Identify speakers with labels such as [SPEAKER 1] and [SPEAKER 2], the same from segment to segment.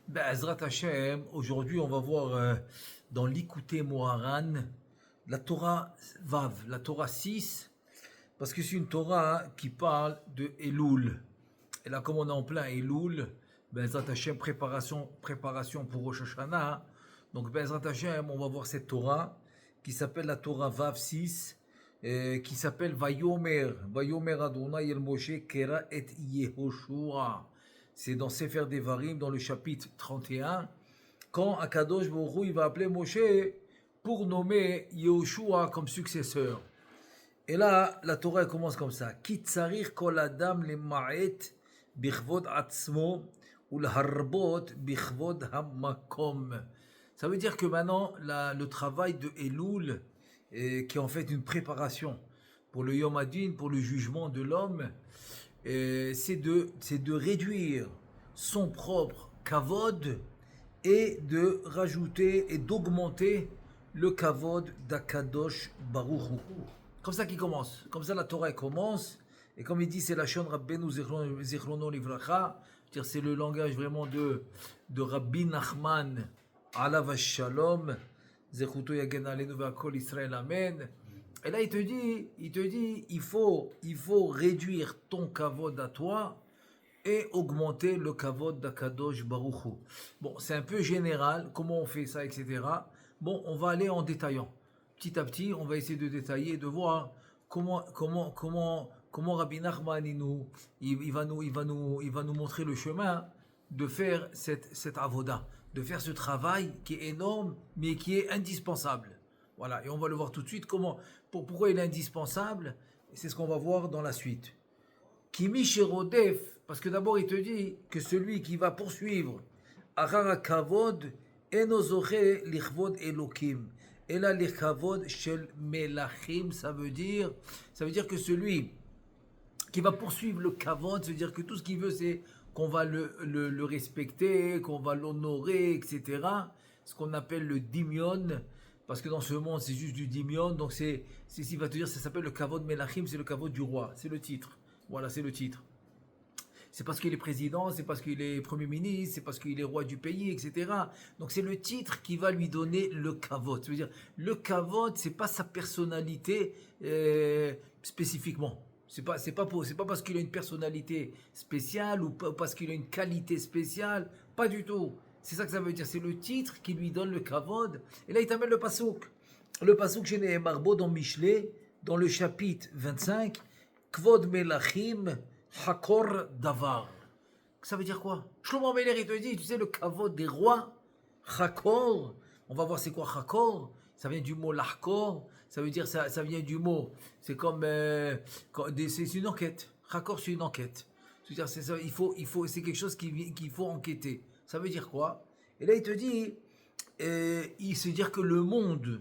[SPEAKER 1] Ben, Ezrat Hashem, aujourd'hui on va voir dans l'Ikouté Moharan, la Torah Vav, la Torah 6, parce que c'est une Torah qui parle de Elul. Et là, comme on est en plein Elul, ben, Ezrat Hashem, préparation pour Rosh Hashanah. Donc, ben, Ezrat Hashem, on va voir cette Torah qui s'appelle la Torah Vav 6, qui s'appelle Vayomer Adonai El Moshe Kera et Yehoshua. C'est dans Sefer Devarim, dans le chapitre 31, quand Akadosh Baruch Hu, il va appeler Moshe pour nommer Yehoshua comme successeur. Et là, la Torah commence comme ça. Ki tsarir kol adam lema'et bichvod atzmo ou l'harbot bichvod hamakom. Ça veut dire que maintenant, le travail de Elul, qui est en fait une préparation pour le Yom Hadin, pour le jugement de l'homme, c'est de réduire son propre kavod et de rajouter et d'augmenter le kavod d'Akadosh Baruch Hu. Comme ça qu'il commence. Comme ça la Torah commence. Et comme il dit, c'est la Shon Rabbeinu Zichrono Livracha. C'est le langage vraiment de Rabbi Nachman Alav Shalom. Zechuto Yagen Alenu Ve'akol Israël Amen. Et là, il te dit, il faut réduire ton kavod à toi et augmenter le kavod d'Akadosh Baruch Hu. Bon, c'est un peu général, comment on fait ça, etc. Bon, on va aller en détaillant. Petit à petit, on va essayer de détailler et de voir comment Rabbi Nachman il va nous montrer le chemin de faire cette avoda, de faire ce travail qui est énorme, mais qui est indispensable. Voilà, et on va le voir tout de suite. Pourquoi il est indispensable? C'est ce qu'on va voir dans la suite. Kimi Sherodef, parce que d'abord il te dit que celui qui va poursuivre Arara Kavod Enozoche Lichvod Elokim. Et là, Lichvod Shel Melachim, ça veut dire que celui qui va poursuivre le Kavod, ça veut dire que tout ce qu'il veut, c'est qu'on va le respecter, qu'on va l'honorer, etc. Ce qu'on appelle le Dimion. Parce que dans ce monde, c'est juste du dimion. Donc, il va te dire, ça s'appelle le kavod melachim, c'est le kavod du roi. C'est le titre. Voilà, c'est le titre. C'est parce qu'il est président, c'est parce qu'il est premier ministre, c'est parce qu'il est roi du pays, etc. Donc, c'est le titre qui va lui donner le kavod. Ça veut dire, le kavod, c'est pas sa personnalité spécifiquement. C'est pas parce qu'il a une personnalité spéciale ou parce qu'il a une qualité spéciale. Pas du tout. C'est ça que ça veut dire. C'est le titre qui lui donne le kavod. Et là, il t'amène le pasouk. Le pasouk chez Nehemar dans Michelet, dans le chapitre 25, Kvod Melachim Hakor Davar. Ça veut dire quoi? Shlomo Ameler, il te dit, tu sais, le kavod des rois, Hakor. On va voir c'est quoi Hakor. Ça vient du mot lahkor. Ça veut dire, ça vient du mot. C'est comme, c'est une enquête. Hakor, c'est une enquête. C'est-à-dire, c'est ça, c'est quelque chose qu'il faut enquêter. Ça veut dire quoi? Et là, il te dit, il se dire que le monde,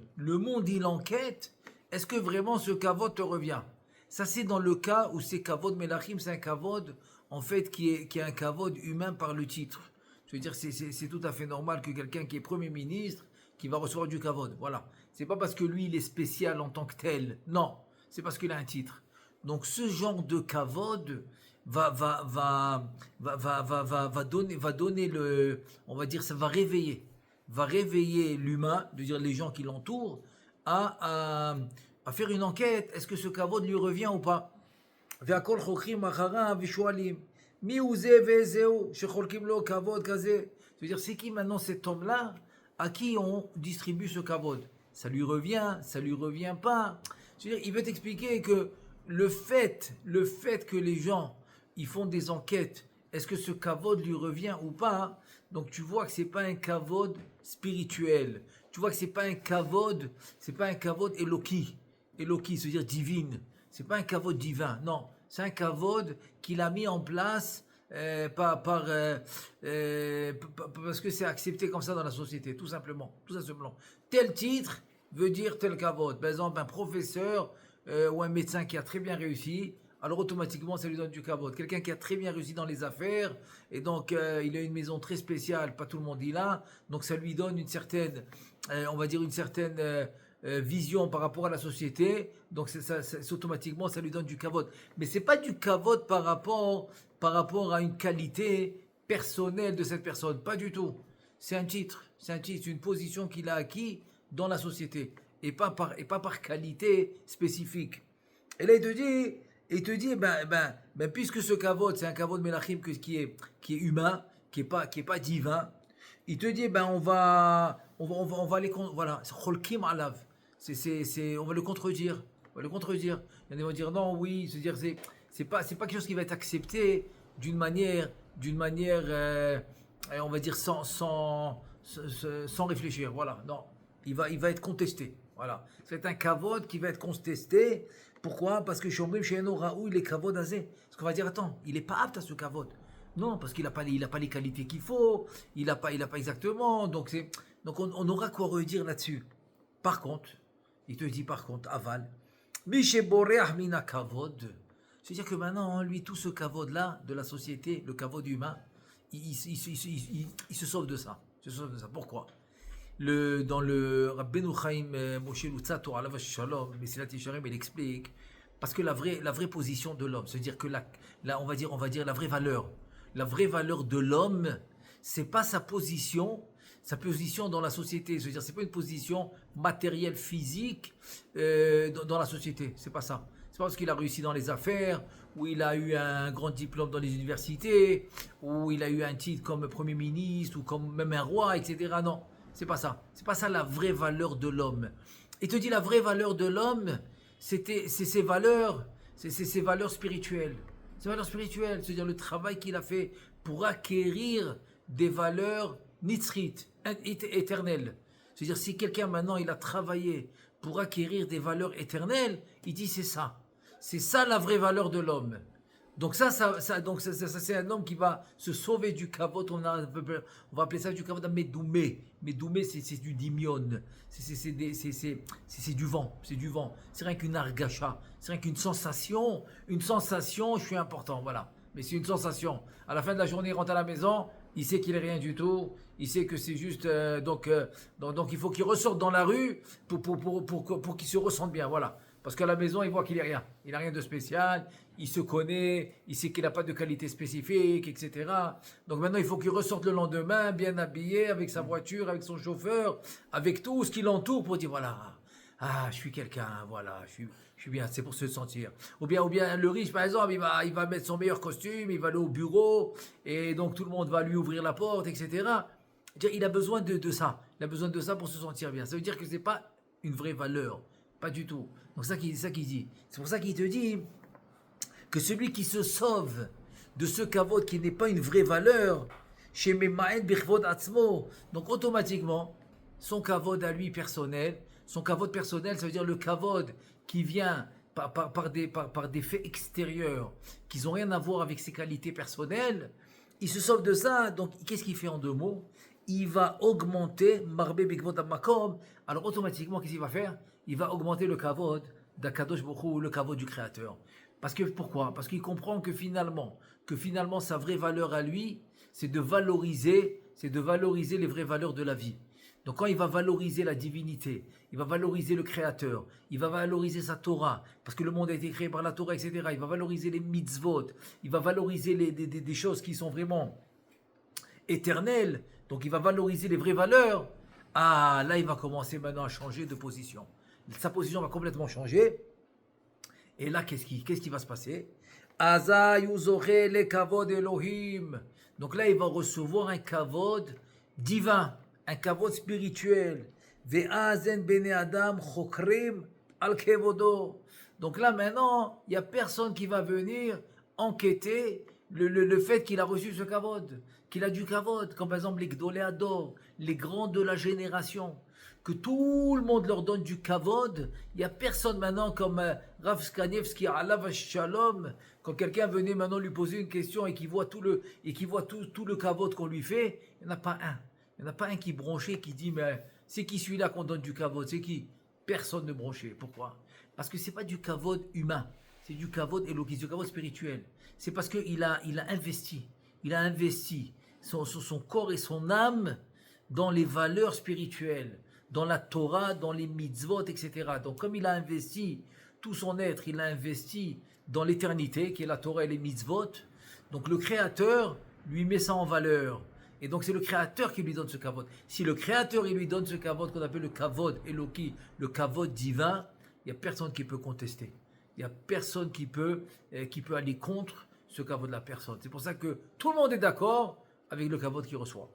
[SPEAKER 1] il enquête, est-ce que vraiment ce kavod te revient? Ça, c'est dans le cas où c'est kavod melachim, c'est un kavod, en fait, qui est un kavod humain par le titre. Je veux dire, c'est tout à fait normal que quelqu'un qui est Premier ministre, qui va recevoir du kavod. Voilà. C'est pas parce que lui, il est spécial en tant que tel. Non. C'est parce qu'il a un titre. Donc, ce genre de kavod va donner le, on va dire, ça va réveiller l'humain, de dire les gens qui l'entourent, à faire une enquête. Est-ce que ce kavod lui revient ou pas? והכל חוקרים אחריו ושואלים מי הוא זה וזהו שחולקים לו כבוד כזה. C'est-à-dire, c'est qui maintenant cet homme-là à qui on distribue ce kavod? Ça lui revient pas. C'est-à-dire, il veut t'expliquer que le fait que les gens ils font des enquêtes, est-ce que ce kavod lui revient ou pas? Donc tu vois que c'est pas un kavod spirituel. Tu vois que c'est pas un kavod Eloki, c'est-à-dire divine. C'est pas un kavod divin, non. C'est un kavod qu'il a mis en place parce que c'est accepté comme ça dans la société, tout simplement. Tel titre veut dire tel kavod. Par exemple, un professeur ou un médecin qui a très bien réussi, alors automatiquement ça lui donne du kavod. Quelqu'un qui a très bien réussi dans les affaires, et donc il a une maison très spéciale, pas tout le monde y l'a, donc ça lui donne une certaine, on va dire une certaine vision par rapport à la société, donc c'est automatiquement ça lui donne du kavod. Mais c'est pas du kavod par rapport à une qualité personnel de cette personne. Pas du tout. C'est un titre. C'est une position qu'il a acquis dans la société. Et pas par qualité spécifique. Et là, il te dit, puisque ce kavod, c'est un kavod melachim qui est humain, qui est pas divin, il te dit, on va les, voilà, cholkim alav. On va le contredire. On va le contredire. Il y en a qui vont dire non, oui, c'est pas quelque chose qui va être accepté d'une manière, on va dire sans réfléchir. Voilà, non, il va être contesté. Voilà, c'est un kavod qui va être contesté. Pourquoi? Parce que Shomrim She'eno Raoui, il est kavod azé. Parce qu'on va dire, attends, il n'est pas apte à ce kavod. Non, parce qu'il n'a pas les qualités qu'il faut, il n'a pas exactement. Donc on aura quoi redire là-dessus. Par contre, il te dit aval. Mishéboreach mina kavod. C'est-à-dire que maintenant, lui, tout ce kavod-là de la société, le kavod humain, il se sauve de ça. Pourquoi? Dans le Rabbeinu Chaim Moshe Luzzatto, alav shalom, Mesilat Yesharim, il explique, parce que la vraie position de l'homme, c'est-à-dire que on va dire la vraie valeur de l'homme, c'est pas sa position dans la société, c'est-à-dire c'est pas une position matérielle, physique dans la société, c'est pas ça. C'est pas parce qu'il a réussi dans les affaires, ou il a eu un grand diplôme dans les universités, ou il a eu un titre comme Premier ministre, ou comme même un roi, etc. Non. C'est pas ça. C'est pas ça la vraie valeur de l'homme. Il te dit la vraie valeur de l'homme, c'est ses valeurs spirituelles. Ses valeurs spirituelles, c'est-à-dire le travail qu'il a fait pour acquérir des valeurs nitzrit, éternelles. C'est-à-dire si quelqu'un maintenant il a travaillé pour acquérir des valeurs éternelles, il dit c'est ça. C'est ça la vraie valeur de l'homme. Donc ça c'est un homme qui va se sauver du kavod. On va appeler ça du kavod à Medoumé. Medoumé, c'est du dimion. C'est du vent. C'est rien qu'une argacha. C'est rien qu'une sensation. Une sensation, je suis important, voilà. Mais c'est une sensation. À la fin de la journée, il rentre à la maison, il sait qu'il est rien du tout. Il sait que c'est juste... donc il faut qu'il ressorte dans la rue pour qu'il se ressente bien, voilà. Parce qu'à la maison, il voit qu'il n'est rien. Il n'a rien de spécial, il se connaît, il sait qu'il n'a pas de qualité spécifique, etc. Donc maintenant, il faut qu'il ressorte le lendemain, bien habillé, avec sa voiture, avec son chauffeur, avec tout ce qui l'entoure pour dire, voilà, je suis quelqu'un, voilà, je suis bien, c'est pour se sentir. Ou bien le riche, par exemple, il va mettre son meilleur costume, il va aller au bureau, et donc tout le monde va lui ouvrir la porte, etc. Il a besoin de ça. Il a besoin de ça pour se sentir bien. Ça veut dire que ce n'est pas une vraie valeur. Pas du tout. Donc c'est ça qu'il dit. C'est pour ça qu'il te dit que celui qui se sauve de ce kavod qui n'est pas une vraie valeur, chez Memaen Birvod Atzmo, donc automatiquement, son kavod à lui personnel, son kavod personnel, ça veut dire le kavod qui vient par des faits extérieurs, qui n'ont rien à voir avec ses qualités personnelles, il se sauve de ça. Donc qu'est-ce qu'il fait en deux mots? Il va augmenter Marbe Bigvod Amakom. Alors automatiquement, qu'est-ce qu'il va faire? Il va augmenter le kavod d'Akadosh Baruch Hu, le kavod du Créateur. Pourquoi? Parce qu'il comprend que finalement, sa vraie valeur à lui, c'est de valoriser les vraies valeurs de la vie. Donc quand il va valoriser la divinité, il va valoriser le Créateur, il va valoriser sa Torah, parce que le monde a été créé par la Torah, etc. Il va valoriser les mitzvot, il va valoriser des choses qui sont vraiment éternelles, donc il va valoriser les vraies valeurs. Ah, là il va commencer maintenant à changer de position. Sa position va complètement changer. Et là, qu'est-ce qui va se passer? le kavod Elohim. Donc là, il va recevoir un kavod divin, un kavod spirituel. Ve'azen bene adam chokrim al kevodo. Donc là, maintenant, il n'y a personne qui va venir enquêter le fait qu'il a reçu ce kavod, qu'il a du kavod, comme par exemple les Gdolé Ador, les grands de la génération, que tout le monde leur donne du kavod. Il n'y a personne maintenant comme Rav Skanievski, alav shalom, quand quelqu'un venait maintenant lui poser une question et qu'il voit tout le kavod qu'on lui fait, il n'y en a pas un. Il n'y en a pas un qui bronchait, qui dit, mais c'est qui celui-là qu'on donne du kavod? C'est qui? Personne ne bronchait. Pourquoi? Parce que ce n'est pas du kavod humain, c'est du kavod élokis, du kavod spirituel. C'est parce qu'il a investi son corps et son âme dans les valeurs spirituelles, dans la Torah, dans les mitzvot, etc. Donc comme il a investi tout son être, il a investi dans l'éternité, qui est la Torah et les mitzvot, donc le Créateur lui met ça en valeur. Et donc c'est le créateur qui lui donne ce kavod. Si le créateur il lui donne ce kavod qu'on appelle le kavod Eloki, le kavod divin, il n'y a personne qui peut contester. Il n'y a personne qui peut aller contre ce kavod de la personne. C'est pour ça que tout le monde est d'accord avec le kavod qu'il reçoit.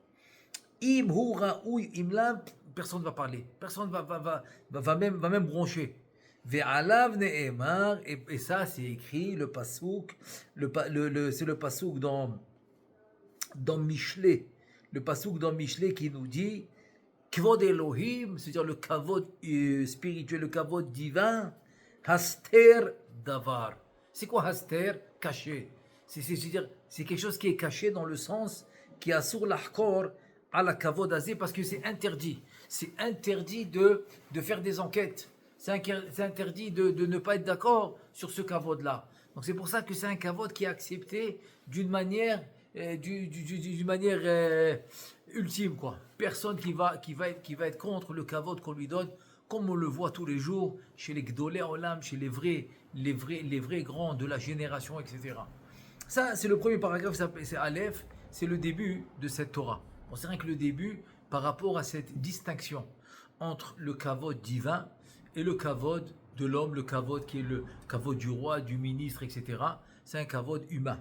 [SPEAKER 1] Im hu ra'uy imlam, personne ne va parler. Personne va même broncher. Ve'alav ne'emar, et ça c'est écrit, le pasouk, c'est le pasouk dans Michelet. Le pasouk dans Michelet qui nous dit Kvod Elohim, c'est-à-dire le kavod spirituel, le kavod divin, haster davar. C'est quoi haster? Caché. C'est-à-dire, c'est quelque chose qui est caché dans le sens qui a sur l'ahkor à la kavod azé parce que c'est interdit. C'est interdit de faire des enquêtes. C'est interdit de ne pas être d'accord sur ce kavod-là. Donc c'est pour ça que c'est un kavod qui est accepté d'une manière ultime, quoi. Personne qui va être contre le kavod qu'on lui donne, comme on le voit tous les jours chez les Gdolé Olam, chez les vrais grands de la génération, etc. Ça, c'est le premier paragraphe, c'est Aleph, c'est le début de cette Torah. Bon, c'est rien que le début par rapport à cette distinction entre le kavod divin et le kavod de l'homme, le kavod qui est le kavod du roi, du ministre, etc. C'est un kavod humain.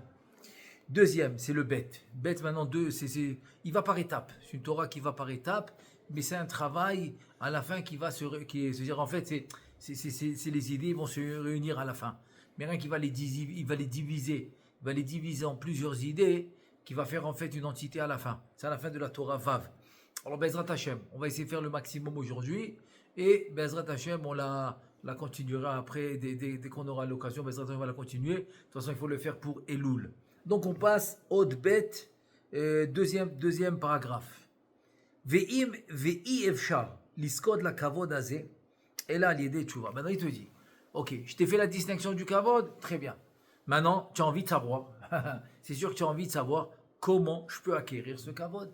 [SPEAKER 1] Deuxième, c'est le bête. Bête maintenant, il va par étapes. C'est une Torah qui va par étapes, mais c'est un travail à la fin qui va c'est-à-dire en fait, c'est les idées vont se réunir à la fin. Mais rien qu'il va les diviser, en plusieurs idées, qui va faire en fait une entité à la fin. C'est à la fin de la Torah Vav. Alors Bezrat Hashem, on va essayer de faire le maximum aujourd'hui, et Bezrat Hashem, on la continuera après, dès qu'on aura l'occasion, Bezrat Hashem va la continuer. De toute façon, il faut le faire pour Elul. Donc on passe au bet, deuxième paragraphe. Ve'im ve'i efshar liskod la kavod azé et là l'idée tu vois. Maintenant il te dit, ok, je t'ai fait la distinction du kavod, très bien. Maintenant tu as envie de savoir, c'est sûr que tu as envie de savoir comment je peux acquérir ce kavod.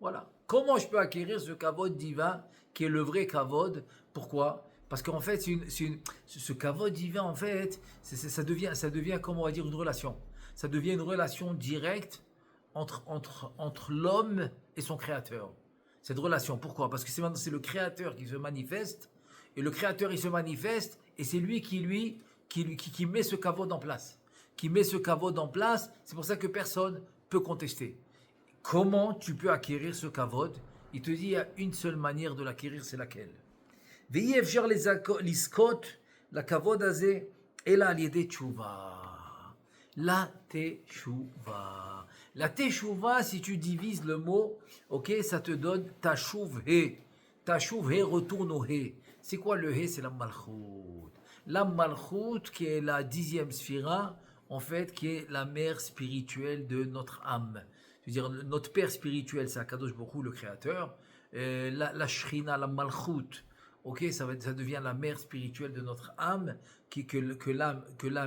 [SPEAKER 1] Voilà, comment je peux acquérir ce kavod divin qui est le vrai kavod. Pourquoi? Parce qu'en fait ce kavod divin en fait, ça devient comme on va dire une relation. Ça devient une relation directe entre l'homme et son créateur. Cette relation, pourquoi? Parce que c'est le créateur qui se manifeste, et le créateur il se manifeste, et c'est lui qui met ce kavod en place. C'est pour ça que personne ne peut contester. Comment tu peux acquérir ce kavod? Il te dit, il y a une seule manière de l'acquérir, c'est laquelle? Veillez efjar l'iskot, la kavod azé, et là, l'idée tchouva. La teshuva. La teshuva, si tu divises le mot, ok, ça te donne tashuv he. Tashuv he retourne au he. C'est quoi le he? C'est la malchut. La malchut qui est la 10e sphira, en fait, qui est la mère spirituelle de notre âme. Je veux dire, notre père spirituel, c'est Akadosh Baruch Hu, le créateur. La shrina, la malchut. Ok, ça devient la mère spirituelle de notre âme, que l'âme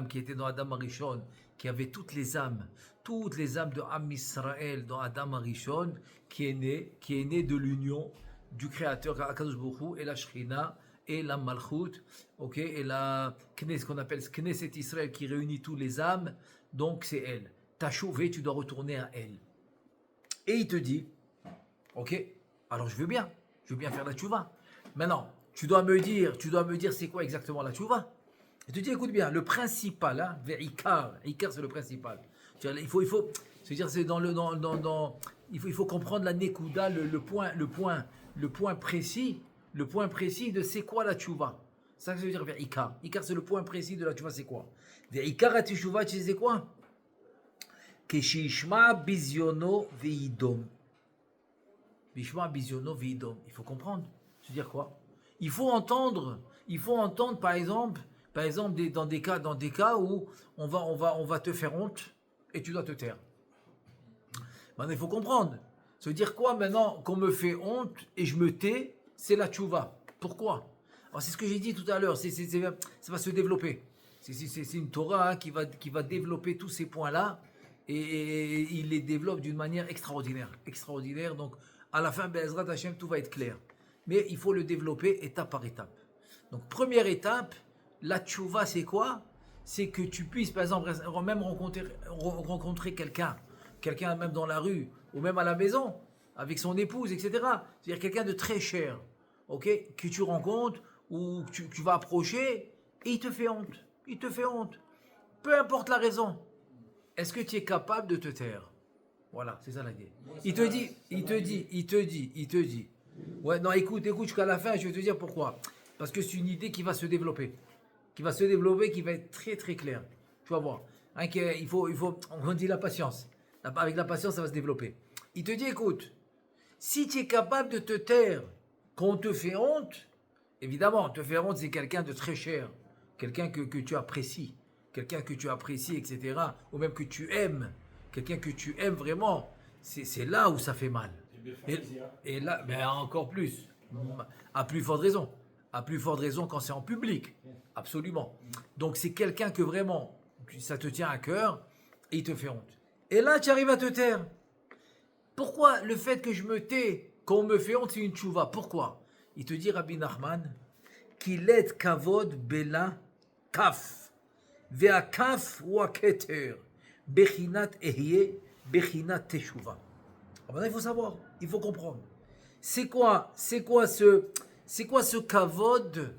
[SPEAKER 1] qui était dans Adam Arishon, qui avait toutes les âmes de Am Israël dans Adam Arishon, qui est né de l'union du créateur Akadosh Baruch Hu et la Shrina et la Malchut, ok, et la ce qu'on appelle Knesset Israël qui réunit tous les âmes, donc c'est elle. T'as chauvé, tu dois retourner à elle. Et il te dit, ok, alors je veux bien faire la tchouva. Maintenant, tu dois me dire c'est quoi exactement la tchouva. Je te dis, écoute bien, le principal, hein, Ikar c'est le principal. Il faut comprendre la nekuda, le point précis de c'est quoi la tchouva. Ça veut dire Ikar. Ikar c'est le point précis de la tchouva, c'est quoi? Ikar à tchouva, tu sais c'est quoi? Keshishma bizyono veidom. Bishma bizyono veidom. Il faut comprendre. C'est dire quoi? Il faut entendre par exemple dans des cas où on va te faire honte et tu dois te taire. Maintenant, il faut comprendre. Ça veut dire quoi maintenant qu'on me fait honte et je me tais, c'est la tchouva. Pourquoi? Alors, c'est ce que j'ai dit tout à l'heure, ça va se développer. C'est une Torah hein, qui va développer tous ces points-là et il les développe d'une manière extraordinaire. Donc, à la fin, Be'ezrat Hashem, tout va être clair. Mais il faut le développer étape par étape. Donc, première étape, la tchouva, c'est quoi? C'est que tu puisses, par exemple, même rencontrer quelqu'un quelqu'un même dans la rue, ou même à la maison, avec son épouse, etc. C'est-à-dire quelqu'un de très cher, ok, que tu rencontres, ou que tu vas approcher, et il te fait honte. Il te fait honte. Peu importe la raison. Est-ce que tu es capable de te taire? Voilà, c'est ça la idée. Il te dit. Ouais, non, écoute, jusqu'à la fin, je vais te dire pourquoi. Parce que c'est une idée qui va se développer. Qui va être très très claire. Tu vas voir. Hein, on dit la patience. Avec la patience, ça va se développer. Il te dit, écoute, si tu es capable de te taire quand on te fait honte, évidemment, te faire honte, c'est quelqu'un de très cher. Quelqu'un que tu apprécies. Quelqu'un que tu apprécies, etc. Ou même que tu aimes. Quelqu'un que tu aimes vraiment. C'est là où ça fait mal. Et là, ben encore plus. À plus forte raison. À plus forte raison quand c'est en public. Absolument. Donc c'est quelqu'un que vraiment, ça te tient à cœur et il te fait honte. Et là, tu arrives à te taire. Pourquoi le fait que je me tais quand on me fait honte, c'est une tchouva? Pourquoi? Il te dit, Rabbi Nachman, qu'il est kavod bela kaf. Vea kaf ou keter. Bechinat ehye, bechinat teshuva. Maintenant, il faut savoir, il faut comprendre. C'est quoi ce kavod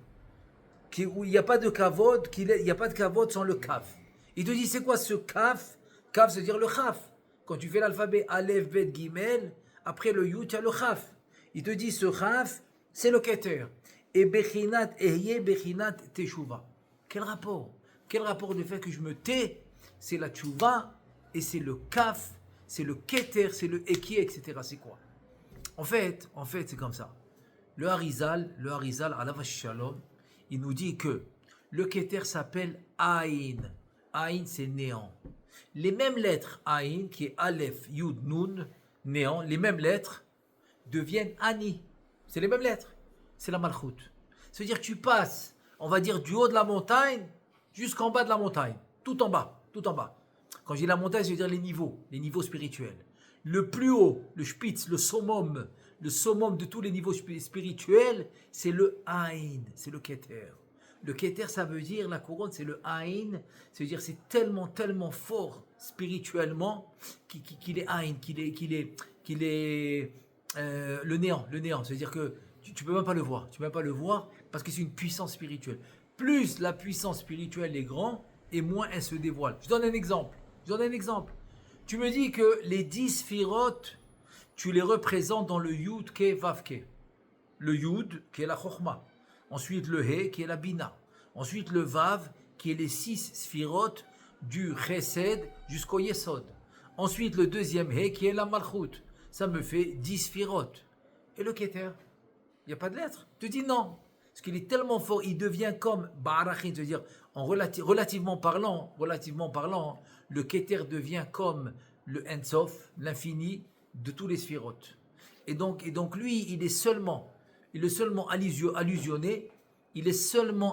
[SPEAKER 1] où il n'y a pas de kavod, il n'y a pas de kavod sans le kaf. Il te dit, c'est quoi ce kaf? Kaf, c'est-à-dire le chaf. Quand tu fais l'alphabet Aleph, Bet, Gimel, après le Yud, tu as le chaf. Il te dit, ce chaf, c'est le keter. Et bechinat ehye, bechinat teshuva. Quel rapport? Quel rapport du fait que je me tais? C'est la tchouva, et c'est le kaf, c'est le keter, c'est le eki, etc. C'est quoi? En fait, c'est comme ça. Le Harizal, alav shalom, il nous dit que le keter s'appelle Aïn. Aïn, c'est néant. Les mêmes lettres Aïn, qui est Aleph, Yud, Nun, néant, les mêmes lettres deviennent Ani. C'est les mêmes lettres. C'est la Malchut. C'est-à-dire que tu passes, on va dire, du haut de la montagne jusqu'en bas de la montagne. Tout en bas. Quand je dis la montagne, je veux dire les niveaux spirituels. Le plus haut, le spitz, le summum de tous les niveaux spirituels, c'est le Aïn, c'est le Keter. Le Keter, ça veut dire, la couronne, c'est le Aïn, c'est-à-dire c'est tellement, tellement fort spirituellement qu'il est Aïn, qu'il est le néant. C'est-à-dire que tu ne peux même pas le voir, parce que c'est une puissance spirituelle. Plus la puissance spirituelle est grande, et moins elle se dévoile. Je donne un exemple. Tu me dis que les 10 sphirotes, tu les représentes dans le Yud, Ke, Vav, Ke. Le Yud, qui est la Chokhmah. Ensuite, le He, qui est la Bina. Ensuite, le Vav, qui est les 6 sphirotes du Chesed jusqu'au Yesod. Ensuite, le deuxième He, qui est la Malchut. Ça me fait 10 sphirotes. Et le Keter, il n'y a pas de lettre. Tu dis non. Parce qu'il est tellement fort, il devient comme Ba'arachin, c'est-à-dire, relativement parlant, le Keter devient comme le Ensof, l'infini de tous les sphirotes. Et donc lui, il est seulement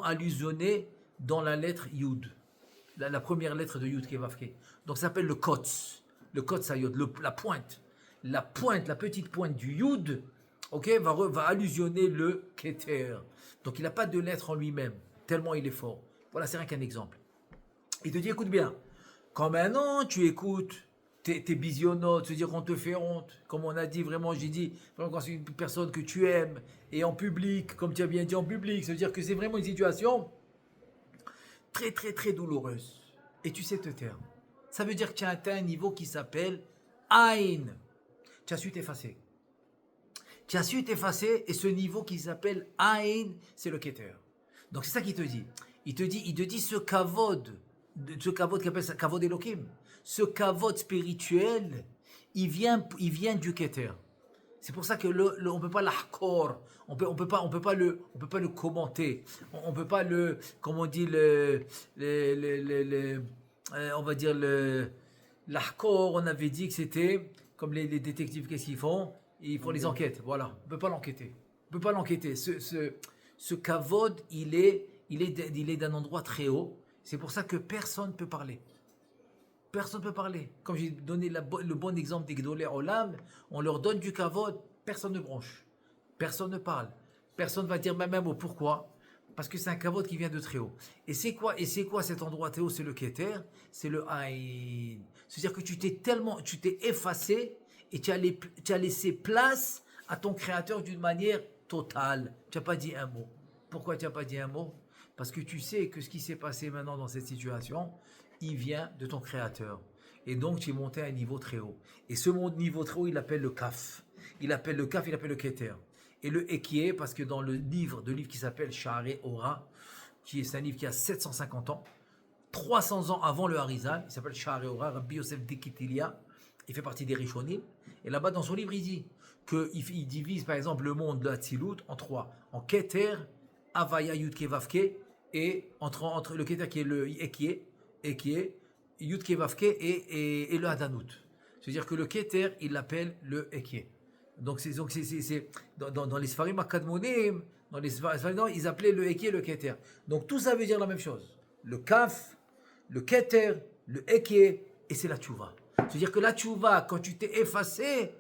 [SPEAKER 1] allusionné dans la lettre Yud, la première lettre de Yud Kevavke. Donc ça s'appelle le Kotz Ayod, la petite pointe du Yud, ok, va allusionner le Keter. Donc il n'a pas de lettre en lui-même, tellement il est fort. Voilà, c'est rien qu'un exemple. Il te dit, écoute bien, quand maintenant tu écoutes tes bisionotes, c'est-à-dire qu'on te fait honte, comme on a dit, vraiment, j'ai dit, vraiment, quand c'est une personne que tu aimes, et en public, comme tu as bien dit en public, c'est-à-dire que c'est vraiment une situation très, très, très douloureuse. Et tu sais te taire. Ça veut dire que tu as atteint un niveau qui s'appelle Aïn. Tu as su t'effacer. Et ce niveau qui s'appelle Aïn, c'est le Keter. Donc c'est ça qu'il te dit. Il te dit ce kavod qui appelle ça kavod Elohim, ce kavod spirituel, il vient du Keter. C'est pour ça que on peut pas l'ahkor, on peut pas le commenter, on peut pas le, comme on dit on va dire l'ahkor, on avait dit que c'était comme les détectives, qu'est-ce qu'ils font? Ils font les enquêtes, voilà. On peut pas l'enquêter. Ce kavod, il est d'un endroit très haut. C'est pour ça que personne ne peut parler. Comme j'ai donné le bon exemple des Gdolei Olam, on leur donne du kavod, personne ne bronche. Personne ne parle. Personne ne va dire même mot. Pourquoi? parce que c'est un kavod qui vient de très haut. Et c'est quoi cet endroit très haut? C'est le Keter, c'est le Aïn. C'est-à-dire que tu t'es effacé et tu as laissé place à ton créateur d'une manière totale. Tu n'as pas dit un mot. Pourquoi tu n'as pas dit un mot? Parce que tu sais que ce qui s'est passé maintenant dans cette situation, il vient de ton créateur. Et donc tu es monté à un niveau très haut. Et ce niveau très haut, il appelle le Kaf. Il appelle le Keter. Et le Ekié, parce que dans le livre qui s'appelle Sha'arei Ora, c'est un livre qui a 750 ans, 300 ans avant le Harizal, il s'appelle Sha'arei Ora, Rabbi Yosef Dekitilia, il fait partie des Rishonim, et là-bas dans son livre il dit qu'il divise par exemple le monde de Hatzilut en trois, en Keter, Havaya, Yudke, Vavke, et entre le Keter qui est le Ekié, Yudke, Vavke et le Hadanut. C'est-à-dire que le Keter, il l'appelle le Ekié. Donc c'est dans les Sfarim Akadmonim, dans les Sfarim, ils appelaient le Ekié le Keter. Donc tout ça veut dire la même chose. Le Kaf, le Keter, le Ekié, et c'est la Tchouva. C'est-à-dire que la Tchouva, quand tu t'es effacé,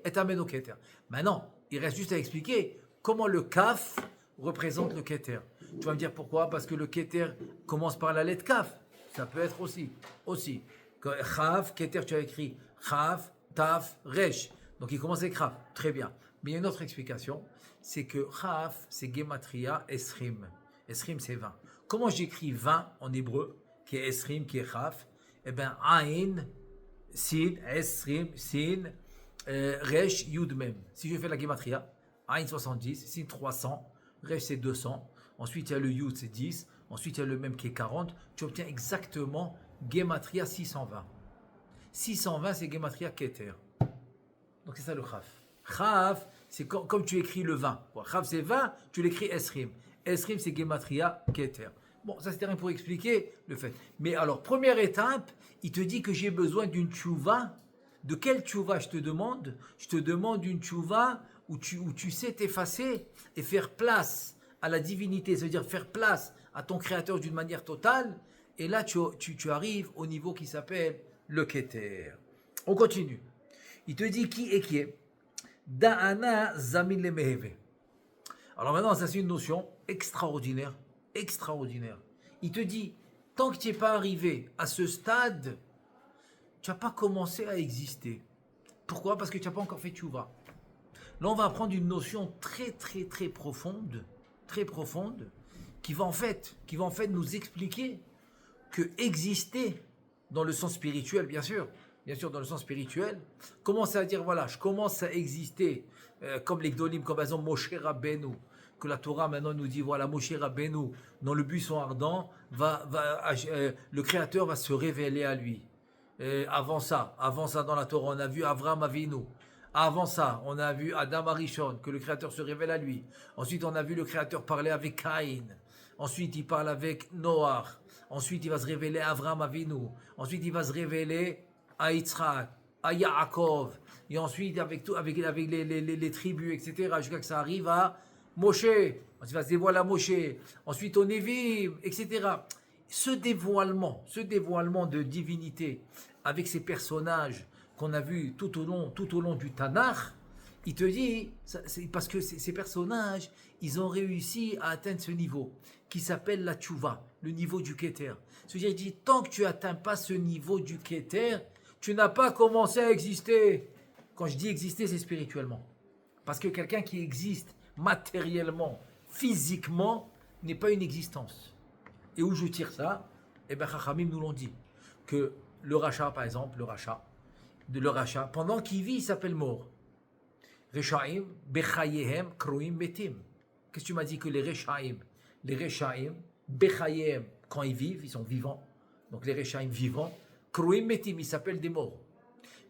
[SPEAKER 1] elle t'amène au Keter. Maintenant, il reste juste à expliquer comment le Kaf représente le Keter. Tu vas me dire pourquoi? Parce que le Keter commence par la lettre Kaf. Ça peut être aussi. Chav, Keter, tu as écrit Chav, Taf, Resh. Donc il commence avec Chav. Très bien. Mais il y a une autre explication. C'est que Chav, c'est Gematria Esrim. Esrim, c'est 20. Comment j'écris 20 en hébreu, qui est Esrim, qui est Chav? Eh bien, Ain, Sin, Esrim, Sin, Resh, Yud Mem. Si je fais la Gematria, Ain 70, Sin 300, Resh c'est 200. Ensuite, il y a le Yud, c'est 10. Ensuite, il y a le Mem qui est 40. Tu obtiens exactement Gematria 620. 620, c'est Gematria Keter. Donc c'est ça le Chaf. Chaf, c'est comme tu écris le 20. Chaf, c'est 20, tu l'écris Esrim. Esrim, c'est Gematria Keter. Bon, ça c'était rien pour expliquer le fait. Mais alors, première étape, il te dit que j'ai besoin d'une tchouva. De quelle tchouva je te demande? Je te demande une tchouva où tu sais t'effacer et faire place à la divinité, c'est-à-dire faire place à ton créateur d'une manière totale. Et là, tu arrives au niveau qui s'appelle le Keter. On continue. Il te dit qui est Da'ana zamin le meheve. Alors maintenant, ça c'est une notion extraordinaire. Il te dit, tant que tu n'es pas arrivé à ce stade, tu n'as pas commencé à exister. Pourquoi? Parce que tu n'as pas encore fait tchouva. Là, on va apprendre une notion très profonde, qui va en fait nous expliquer que exister dans le sens spirituel, bien sûr dans le sens spirituel, commence à dire voilà, je commence à exister comme les Gdolim, comme par exemple Moshe Rabbeinu, que la Torah maintenant nous dit voilà, Moshe Rabbeinu dans le buisson ardent le Créateur va se révéler à lui. Avant ça dans la Torah on a vu Avraham Avinu. Avant ça, on a vu Adam Arishon, que le Créateur se révèle à lui. Ensuite, on a vu le Créateur parler avec Caïn. Ensuite, il parle avec Noach. Ensuite, il va se révéler à Avraham Avinu. Ensuite, il va se révéler à Yitzhak, à Yaakov. Et ensuite, avec les tribus, etc. Jusqu'à que ça arrive à Moshe. Ensuite, il va se dévoiler à Moshe. Ensuite, au Nevim, etc. Ce dévoilement de divinité avec ces personnages qu'on a vu tout au long du Tanakh, il te dit, c'est parce que ces personnages, ils ont réussi à atteindre ce niveau, qui s'appelle la tchouva, le niveau du Keter. C'est-à-dire, il dit, tant que tu n'atteins pas ce niveau du Keter, tu n'as pas commencé à exister. Quand je dis exister, c'est spirituellement. Parce que quelqu'un qui existe matériellement, physiquement, n'est pas une existence. Et où je tire ça? Eh bien, Chachamim nous l'ont dit, que le rachat, par exemple, le rachat, pendant qu'il vit, il s'appelle mort. Rechaim, bechayehem, kroim, metim. Qu'est-ce que tu m'as dit que les rechaim, bechayehem, quand ils vivent, ils sont vivants. Donc les rechaim vivants, kroim, metim, ils s'appellent des morts.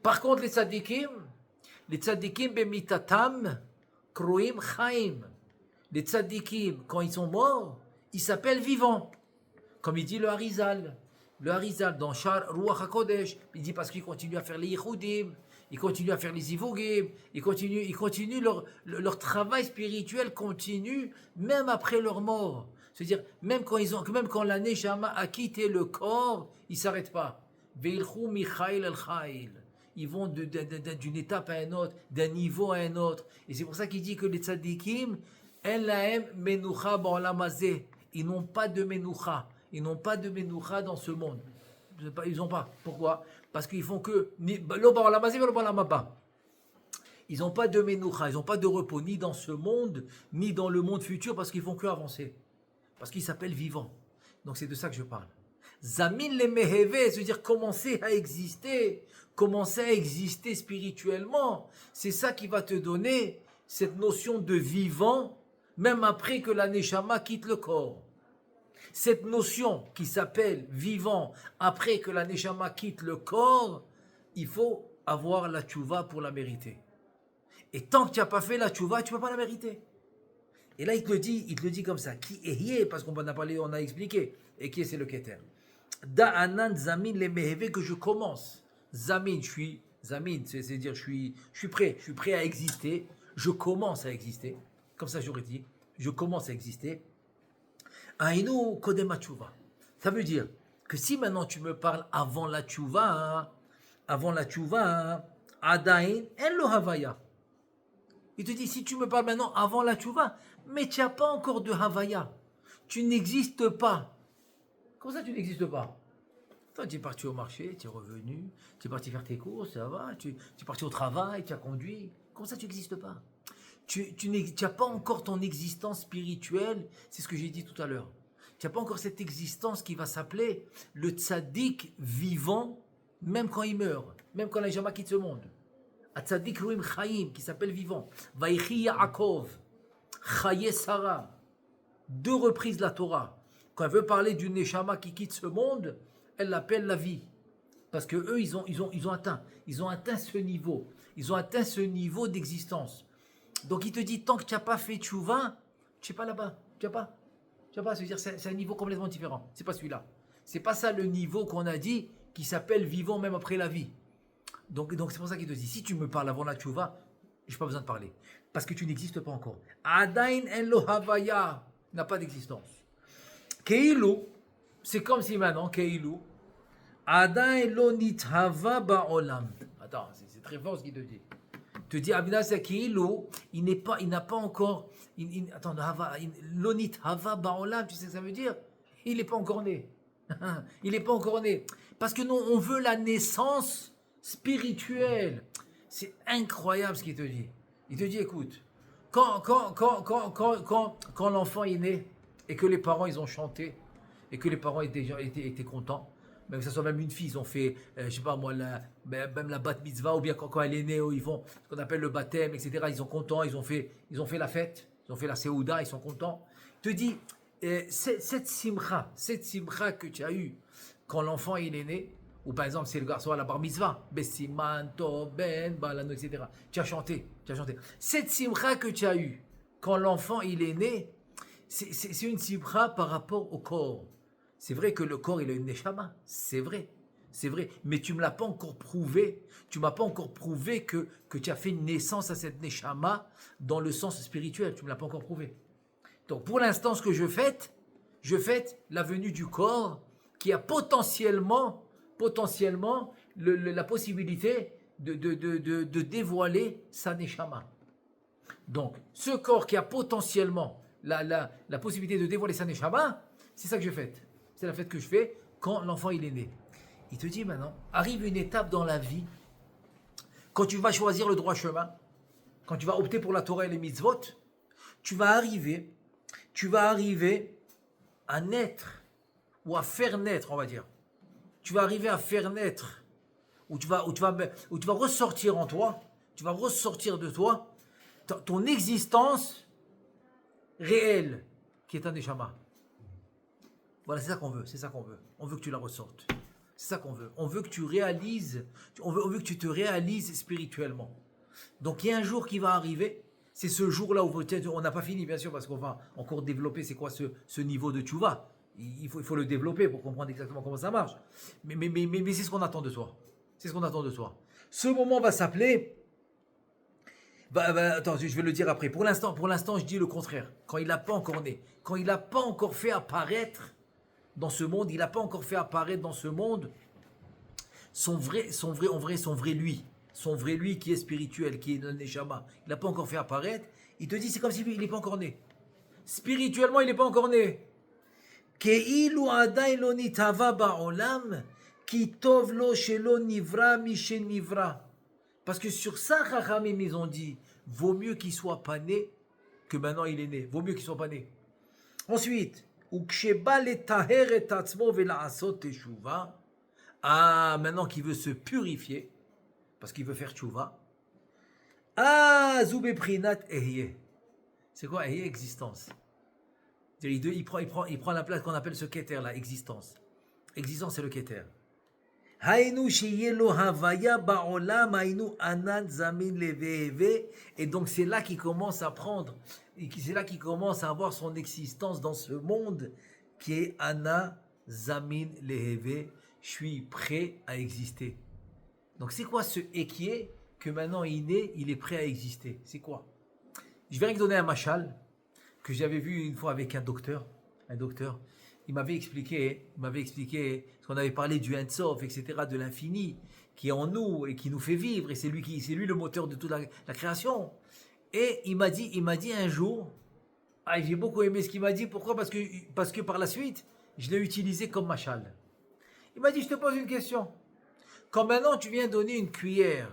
[SPEAKER 1] Par contre, les tzadikim, bemitatam, kroim, chaim. Les tzadikim, quand ils sont morts, ils s'appellent vivants. Comme il dit le Harizal. Le Harizal, dans Shar Ruach HaKodesh, il dit parce qu'ils continuent à faire les Yichudim, ils continuent à faire les Ivogim, ils continuent leur travail spirituel continue même après leur mort. C'est-à-dire, même quand la Neshama a quitté le corps, ils ne s'arrêtent pas. Veilchou Michail al-Chail. Ils vont d'une étape à une autre, d'un niveau à un autre. Et c'est pour ça qu'il dit que les tzadikim, En lahem menucha ba'olam hazeh. Ils n'ont pas de menucha. Ils n'ont pas de menucha dans ce monde. Ils n'ont pas. Pourquoi? Parce qu'ils font que lo ba'olam hazeh velo ba'olam haba. Ils n'ont pas de menucha, ils n'ont pas de repos ni dans ce monde, ni dans le monde futur, parce qu'ils font que avancer. Parce qu'ils s'appellent vivants. Donc c'est de ça que je parle. Zamin le meheve, c'est-à-dire commencer à exister spirituellement. C'est ça qui va te donner cette notion de vivant, même après que la neshama quitte le corps. Cette notion qui s'appelle vivant, après que la neshama quitte le corps, il faut avoir la tchouva pour la mériter. Et tant que tu n'as pas fait la tchouva, tu ne peux pas la mériter. Et là, il te le dit comme ça. Qui est, parce qu'on en a parlé, on a expliqué. Et qui est, c'est le Keter. Da'anan zamin le meheve, que je commence. Zamin, c'est-à-dire je suis prêt à exister. Je commence à exister. Comme ça, j'aurais dit. Je commence à exister. Aïnou kodema tchouva. Ça veut dire que si maintenant tu me parles avant la tchouva, adain en lo havaya. Il te dit, si tu me parles maintenant avant la tchouva, mais tu n'as pas encore de havaya. Tu n'existes pas. Comment ça, tu n'existes pas? Toi, tu es parti au marché, tu es revenu, tu es parti faire tes courses, ça va, tu es parti au travail, tu as conduit. Comment ça, tu n'existes pas? Tu n'as pas encore ton existence spirituelle, c'est ce que j'ai dit tout à l'heure. Tu n'as pas encore cette existence qui va s'appeler le tzaddik vivant, même quand il meurt, même quand la Neshama quitte ce monde. Atzadik Ruim Chaim, qui s'appelle vivant. Vaïchi Yaakov, Chaye Sarah. 2 reprises la Torah. Quand elle veut parler d'une Neshama qui quitte ce monde, elle l'appelle la vie. Parce que eux, ils ont atteint ce niveau. Ils ont atteint ce niveau d'existence. Donc il te dit, tant que tu n'as pas fait tchouva, tu n'es pas là-bas. Tu n'as pas. C'est-à-dire, c'est un niveau complètement différent. C'est pas celui-là. C'est pas ça le niveau qu'on a dit qui s'appelle vivant même après la vie. Donc c'est pour ça qu'il te dit, si tu me parles avant la tchouva, je n'ai pas besoin de parler. Parce que tu n'existes pas encore. Adain en lo havaya n'a pas d'existence. Keilu, c'est comme si maintenant, Keilu, Adain lo nithava ba'olam. Attends, c'est très fort ce qu'il te dit. Il te dit, Abina c'est Keilu, il n'a pas encore, attends, lo nithava ba'olam, tu sais ce que ça veut dire? Il n'est pas encore né. Il n'est pas encore né. Parce que non, on veut la naissance spirituel. C'est incroyable ce qu'il te dit. Il te dit, écoute, quand l'enfant est né et que les parents ils ont chanté et que les parents étaient contents, même que ce soit même une fille, ils ont fait, je sais pas moi, même la bat mitzvah, ou bien quand elle est née, ils font ce qu'on appelle le baptême, etc. Ils sont contents, ils ont fait la fête, ils ont fait la seouda, ils sont contents. Il te dit, cette simcha que tu as eue quand l'enfant il est né, ou par exemple, c'est le garçon à la bar mitzvah, Bessiman, Ben, Balano, etc. Tu as chanté. Cette simcha que tu as eue quand l'enfant il est né, c'est une simcha par rapport au corps. C'est vrai que le corps il a une neshama, c'est vrai. Mais tu ne me l'as pas encore prouvé. Tu m'as pas encore prouvé que tu as fait une naissance à cette neshama dans le sens spirituel. Tu ne me l'as pas encore prouvé. Donc pour l'instant, ce que je fête la venue du corps qui a potentiellement la possibilité de dévoiler sa neshama. Donc, ce corps qui a potentiellement la possibilité de dévoiler sa neshama, c'est ça que je fête. C'est la fête que je fais quand l'enfant il est né. Il te dit maintenant, arrive une étape dans la vie, quand tu vas choisir le droit chemin, quand tu vas opter pour la Torah et les mitzvot, tu vas arriver à naître, ou à faire naître, on va dire. Tu vas arriver à faire naître, ou tu vas ressortir en toi, tu vas ressortir de toi, ton existence réelle, qui est un neshama. Voilà, c'est ça qu'on veut. On veut que tu la ressortes. C'est ça qu'on veut. On veut que tu réalises, on veut que tu te réalises spirituellement. Donc il y a un jour qui va arriver, c'est ce jour-là où peut-être on n'a pas fini, bien sûr, parce qu'on va encore développer c'est quoi ce niveau de tchouva. Il faut le développer pour comprendre exactement comment ça marche. Mais c'est ce qu'on attend de toi. C'est ce qu'on attend de toi. Ce moment va s'appeler... attends, je vais le dire après. Pour l'instant, je dis le contraire. Quand il n'a pas encore né, quand il n'a pas encore fait apparaître dans ce monde, son vrai lui qui est spirituel, qui est le neshama. Il n'a pas encore fait apparaître. Il te dit, c'est comme s'il n'est pas encore né. Spirituellement, il n'est pas encore né. Keilu adain lo nitava ba'olam, ki tov lo shelo nivra mishe nivra. Parce que sur ça, Chachamim, ils ont dit, vaut mieux qu'il soit pas né que maintenant il est né. Vaut mieux qu'il soit pas né. Ensuite, uksheba letaher et atzmo vela'asot teshuva. Ah, maintenant qu'il veut se purifier, parce qu'il veut faire tchouva. Ah, zoube prinat ehye. C'est quoi ehye? Existence. Il prend la place qu'on appelle ce keter là, existence. Existence, c'est le keter. Hainu sheyelo havaya ba'olam hainu anan zamin leveve. Et donc c'est là qu'il commence à prendre, c'est là qu'il commence à avoir son existence dans ce monde qui est ana zamin leveve. Je suis prêt à exister. Donc c'est quoi ce équier que maintenant il est prêt à exister? C'est quoi? Je vais donner un machal que j'avais vu une fois avec un docteur. Il m'avait expliqué, parce qu'on avait parlé du Ein Sof, etc., de l'infini, qui est en nous et qui nous fait vivre, et c'est lui le moteur de toute la création. Et il m'a dit un jour, j'ai beaucoup aimé ce qu'il m'a dit. Pourquoi? Parce que par la suite, je l'ai utilisé comme machal. Il m'a dit, je te pose une question. Quand maintenant tu viens donner une cuillère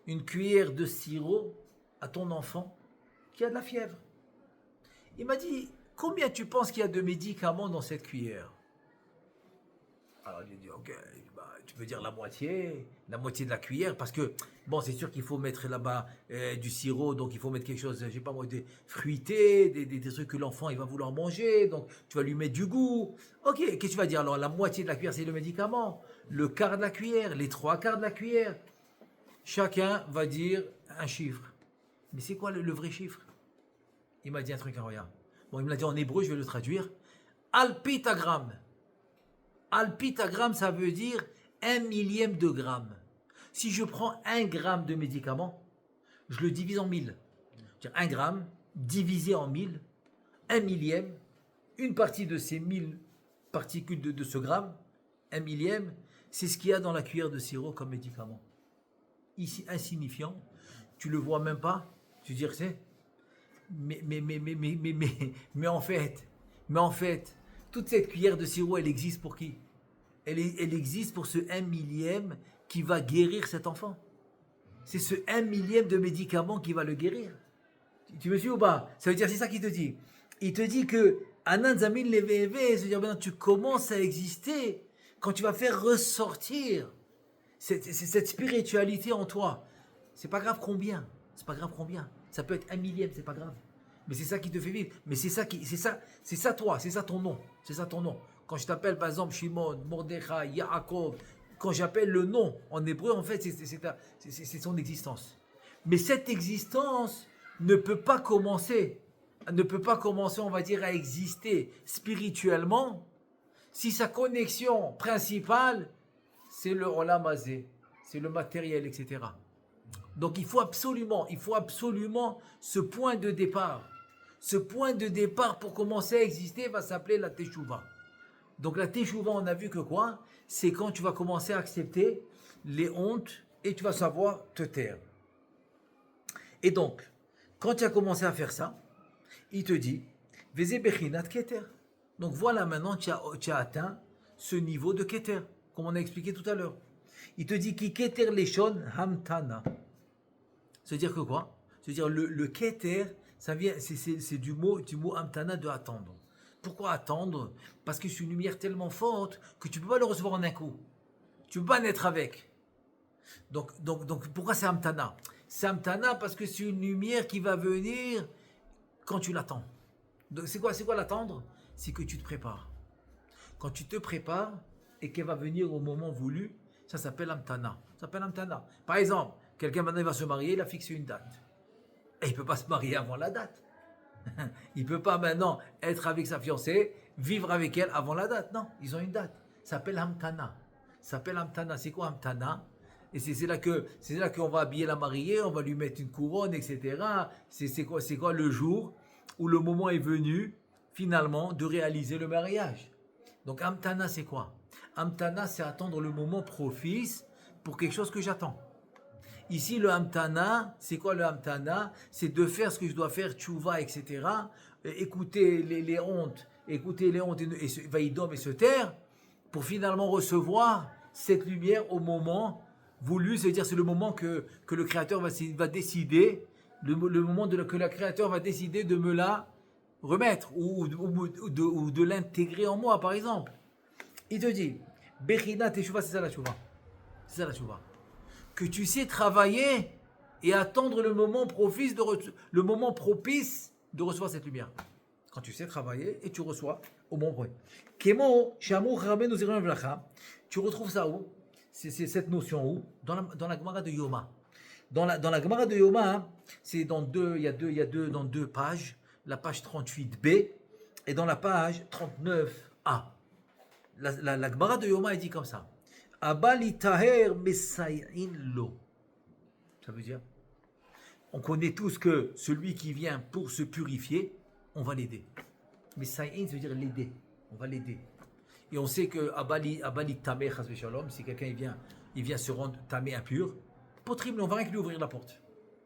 [SPEAKER 1] de sirop à ton enfant qui a de la fièvre, il m'a dit, combien tu penses qu'il y a de médicaments dans cette cuillère? Alors j'ai dit, ok, tu peux dire la moitié de la cuillère, parce que, bon, c'est sûr qu'il faut mettre là-bas du sirop, donc il faut mettre quelque chose, je sais pas moi, des fruités, des trucs que l'enfant il va vouloir manger, donc tu vas lui mettre du goût. Ok, qu'est-ce que tu vas dire? Alors la moitié de la cuillère c'est le médicament, le quart de la cuillère, les trois quarts de la cuillère. Chacun va dire un chiffre. Mais c'est quoi le vrai chiffre? Il m'a dit un truc incroyable. Bon, il me l'a dit en hébreu, je vais le traduire. Alpitagramme. Alpitagramme, ça veut dire 1/1000 de gramme. Si je prends 1 gramme de médicament, je le divise en 1000. C'est-à-dire 1 gramme divisé en 1000, 1/1000, une partie de ces 1000 particules de ce gramme, 1/1000, c'est ce qu'il y a dans la cuillère de sirop comme médicament. Ici, insignifiant, tu le vois même pas, tu dis que c'est. Mais en fait, toute cette cuillère de sirop, elle existe pour qui? Elle existe pour ce 1/1000 qui va guérir cet enfant. C'est ce 1/1000 de médicament qui va le guérir. Tu me suis ou pas? Ça veut dire, c'est ça qu'il te dit. Il te dit que Anan Zamin Leveve, c'est-à-dire maintenant tu commences à exister quand tu vas faire ressortir cette spiritualité en toi. C'est pas grave combien. Ça peut être 1/1000, c'est pas grave. Mais c'est ça qui te fait vivre. Mais c'est ça toi, c'est ça ton nom. Quand je t'appelle par exemple Shimon, Mordechai, Yaakov, quand j'appelle le nom en hébreu, en fait, c'est son existence. Mais cette existence ne peut pas commencer, on va dire, à exister spirituellement si sa connexion principale, c'est le Olam Hazé, c'est le matériel, etc. Donc il faut absolument ce point de départ. Ce point de départ pour commencer à exister va s'appeler la Teshuvah. Donc la Teshuvah, on a vu que quoi? C'est quand tu vas commencer à accepter les hontes et tu vas savoir te taire. Et donc, quand tu as commencé à faire ça, il te dit, Veze Bechinat Keter. Donc voilà, maintenant tu as atteint ce niveau de Keter, comme on a expliqué tout à l'heure. Il te dit Ki Keter Leshon Hamtana. C'est-à-dire que quoi? C'est-à-dire le Keter, ça vient, c'est du mot Hamtana, de attendre. Pourquoi attendre? Parce que c'est une lumière tellement forte que tu ne peux pas le recevoir en un coup. Tu ne peux pas naître avec. Donc pourquoi c'est Hamtana? C'est Hamtana parce que c'est une lumière qui va venir quand tu l'attends. Donc c'est quoi l'attendre? C'est que tu te prépares. Quand tu te prépares et qu'elle va venir au moment voulu, ça s'appelle Hamtana. Par exemple, quelqu'un maintenant va se marier, il a fixé une date. Et il ne peut pas se marier avant la date. Il ne peut pas maintenant être avec sa fiancée, vivre avec elle avant la date. Non, ils ont une date. Ça s'appelle Hamtana. C'est quoi Hamtana? Et c'est là qu'on va habiller la mariée, on va lui mettre une couronne, etc. C'est quoi le jour où le moment est venu, finalement, de réaliser le mariage. Donc Hamtana, c'est quoi? Hamtana, c'est attendre le moment propice pour quelque chose que j'attends. Ici, le hamtana, c'est quoi le hamtana? C'est de faire ce que je dois faire, tchouva, etc. Écouter les hontes, vaïdom et se taire, pour finalement recevoir cette lumière au moment voulu, c'est-à-dire c'est le moment que le Créateur va décider, le moment que le Créateur va décider de me la remettre ou de l'intégrer en moi, par exemple. Il te dit, Bechina Teshuva, c'est ça la Teshuva. C'est ça la Teshuva. Que tu sais travailler et attendre le moment propice de recevoir cette lumière. Quand tu sais travailler et tu reçois au bon point. Kemo, Shamour, Rabbeinu Zirun Vlacha. Tu retrouves ça où? C'est cette notion où? Dans la Gemara de Yoma. Dans la Gemara de Yoma, hein, c'est dans il y a deux pages. La page 38b et dans la page 39a. La Gemara de Yoma, elle dit comme ça. Abali taher mesayin lo. Ça veut dire, on connaît tous que celui qui vient pour se purifier, on va l'aider. Mesayin, ça veut dire l'aider. On va l'aider. Et on sait que Abali tamer chas v'shalom, si quelqu'un il vient se rendre tamé impur, potrim, on va rien que lui ouvrir la porte.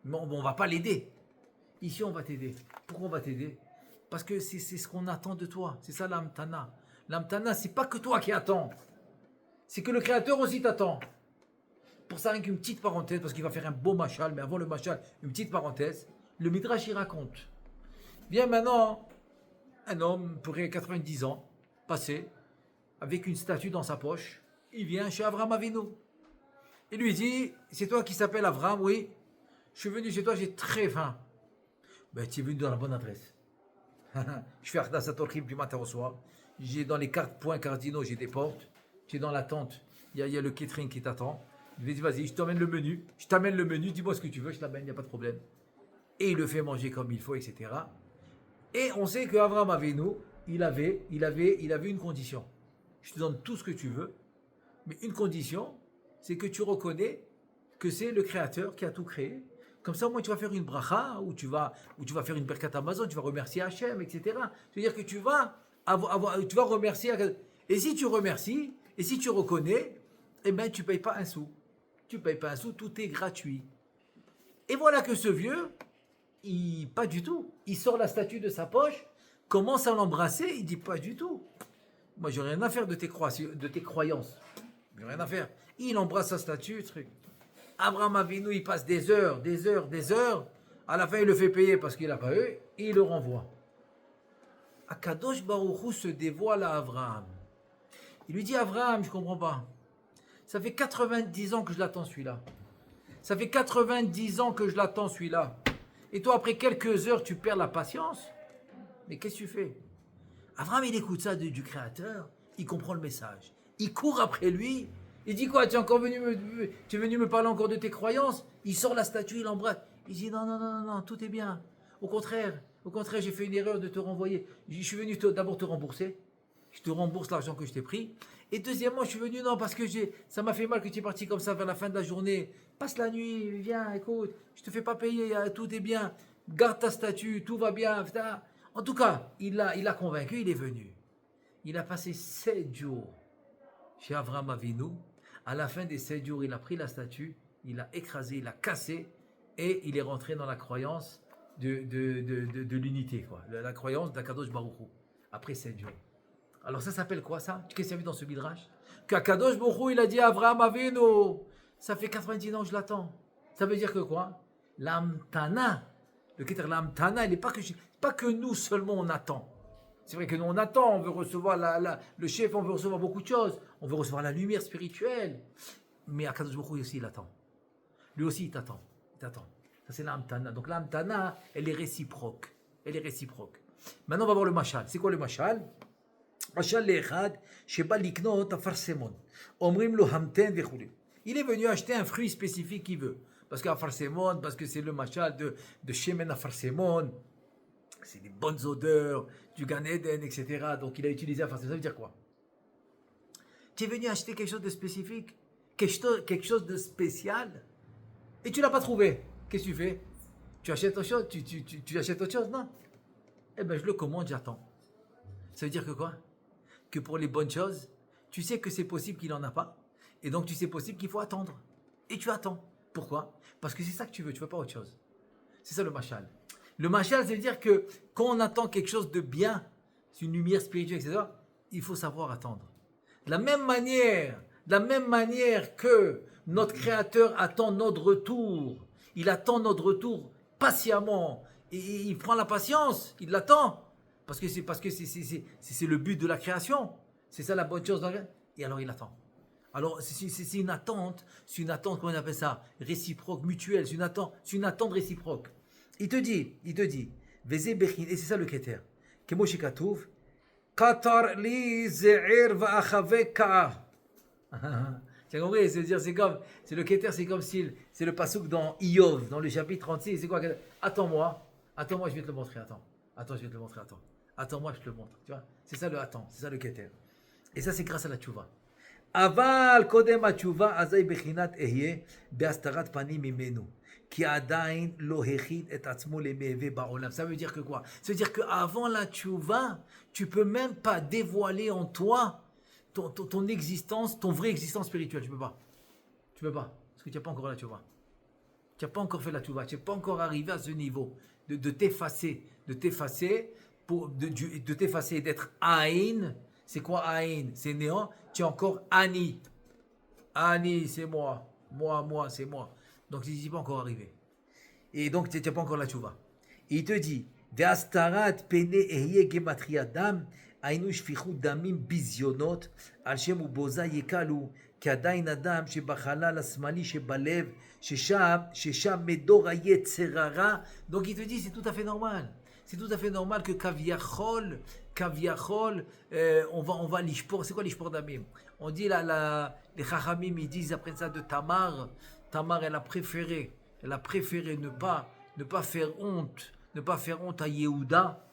[SPEAKER 1] Mais on va pas l'aider. Ici, on va t'aider. Pourquoi on va t'aider? Parce que c'est ce qu'on attend de toi. C'est ça l'amtana. L'amtana, c'est pas que toi qui attends. C'est que le Créateur aussi t'attend. Pour ça, avec une petite parenthèse, parce qu'il va faire un beau machal, mais avant le machal, une petite parenthèse. Le Midrash, il raconte. Bien maintenant, un homme, pour 90 ans, passé, avec une statue dans sa poche, il vient chez Avraham Avinu. Il lui dit, c'est toi qui s'appelle Avraham? Oui. Je suis venu chez toi, j'ai très faim. Ben, tu es venu dans la bonne adresse. Je fais Arda Satorchim du matin au soir. J'ai dans les 4 points cardinaux, j'ai des portes. Tu es dans la tente. Il y a le catering qui t'attend. Il lui dit, vas-y, je t'emmène le menu. Je t'amène le menu, dis-moi ce que tu veux, je t'amène, il n'y a pas de problème. Et il le fait manger comme il faut, etc. Et on sait qu'Avraham Avinu, il avait une condition. Je te donne tout ce que tu veux, mais une condition, c'est que tu reconnais que c'est le Créateur qui a tout créé. Comme ça, au moins, tu vas faire une bracha, ou tu vas faire une berkat Amazon, tu vas remercier Hachem, etc. C'est-à-dire que tu vas remercier. Et si tu remercies, et si tu reconnais, eh bien, tu ne payes pas un sou. Tu ne payes pas un sou, tout est gratuit. Et voilà que ce vieux, pas du tout. Il sort la statue de sa poche, commence à l'embrasser, il dit pas du tout. Moi, j'ai rien à faire de tes croyances. J'ai rien à faire. Il embrasse sa statue, truc. Abraham Avinu, il passe des heures. À la fin, il le fait payer parce qu'il n'a pas eu, et il le renvoie. Akadosh Baruch Hu se dévoile à Abraham. Il lui dit, Abraham, je ne comprends pas. Ça fait 90 ans que je l'attends celui-là. Ça fait 90 ans que je l'attends celui-là. Et toi, après quelques heures, tu perds la patience. Mais qu'est-ce que tu fais? Abraham, il écoute ça du Créateur, il comprend le message. Il court après lui, il dit quoi? Tu es venu me parler encore de tes croyances? Il sort la statue, il l'embrasse. Il dit non, tout est bien. Au contraire, j'ai fait une erreur de te renvoyer. Je suis venu d'abord te rembourser. Je te rembourse l'argent que je t'ai pris. Et deuxièmement, je suis venu, non, parce que ça m'a fait mal que tu es parti comme ça vers la fin de la journée. Passe la nuit, viens, écoute, je te fais pas payer, tout est bien. Garde ta statue, tout va bien. En tout cas, il l'a convaincu, il est venu. Il a passé 7 jours chez Avraham Avinu. À la fin des 7 jours, il a pris la statue, il l'a écrasée, il l'a cassée, et il est rentré dans la croyance de l'unité, quoi. La croyance d'Akadosh Baruch Hu, après 7 jours. Alors ça s'appelle quoi ça? Qu'est-ce qu'il y avait dans ce midrash? Qu'Akadosh Baruch Hu, il a dit à Avraham Avinu, ça fait 90 ans que je l'attends. Ça veut dire que quoi? L'amtana, le critère l'amtana, il n'est pas que nous seulement on attend. C'est vrai que nous on attend, on veut recevoir le chef, on veut recevoir beaucoup de choses, on veut recevoir la lumière spirituelle. Mais Akadosh Baruch Hu aussi il attend. Lui aussi il t'attend. Ça c'est l'amtana. Donc l'amtana, elle est réciproque. Maintenant on va voir le mashal. C'est quoi le mashal? Mashal le'echad sheba liknot afarsemon. Omrim lo hamten vechuli. Il est venu acheter un fruit spécifique qu'il veut. Parce qu'afarsemon, parce que c'est le mashal de shemen afarsemon. C'est des bonnes odeurs, du Gan Eden, etc. Donc il a utilisé afarsemon. Ça veut dire quoi? Tu es venu acheter quelque chose de spécifique, quelque chose de spécial, et tu ne l'as pas trouvé. Qu'est-ce que tu fais? Tu achètes autre chose? Tu achètes autre chose? Non. Eh bien, je le commande, j'attends. Ça veut dire que quoi? Que pour les bonnes choses, tu sais que c'est possible qu'il n'en a pas, et donc tu sais possible qu'il faut attendre. Et tu attends. Pourquoi? Parce que c'est ça que tu veux pas autre chose. C'est ça le mashal. Le mashal, c'est dire que quand on attend quelque chose de bien, c'est une lumière spirituelle, etc., il faut savoir attendre. De la même manière que notre Créateur attend notre retour, il attend notre retour patiemment, et il prend la patience, il l'attend, parce que c'est le but de la création, c'est ça la bonne chose, et alors il attend. Alors c'est une attente, comment on appelle ça, réciproque, mutuelle, c'est une attente réciproque. Il te dit, Vezé Bechin, et c'est ça le Keter, Kemo Shikatouv, Qatar li ze'ir va'achaveka. Tu as compris? C'est le Keter, c'est comme si, c'est le pasouk dans Iyov, dans le chapitre 36, c'est quoi? Attends-moi, je vais te le montrer, attends, je vais te le montrer, attends-moi, je te le montre, tu vois? C'est ça le attends, c'est ça le Keter. Et ça, c'est grâce à la tchouva. אבל קודם התשובה, אזי בחינת אהיה בהסתרת פנים ממנו. כי עדיין לא הכין את עצמו למהווה בעולם. Ça veut dire que quoi? Ça veut dire qu'avant la tchouva, tu peux même pas dévoiler en toi ton existence, ton vraie existence spirituelle. Tu peux pas. Parce que tu n'as pas encore la tchouva. Tu n'as pas encore fait la tchouva. Tu n'es pas encore arrivé à ce niveau de t'effacer. De t'effacer, d'être Aïn. C'est quoi Aïn? C'est néant. Tu es encore Ani. Ani, c'est moi. Moi, c'est moi. Donc, tu n'y es pas encore arrivé. Et donc, tu n'as pas encore la tchouva. Et il te dit, Ve'astarat pene ehye gematria dam, ainu shfichut damim bizyonot, al shem uboza yekalu, כי עדיין אדם שבחלל השמאלי שבלב, ששם מדור היצר הרע. Donc il te dit, c'est tout à fait normal. C'est tout à fait normal que Kaviachol, on va l'ishpor. C'est quoi l'ishpor d'Amim? On dit les Chachamim, ils disent après ça de Tamar. Tamar, elle a préféré ne pas faire honte à Yehuda,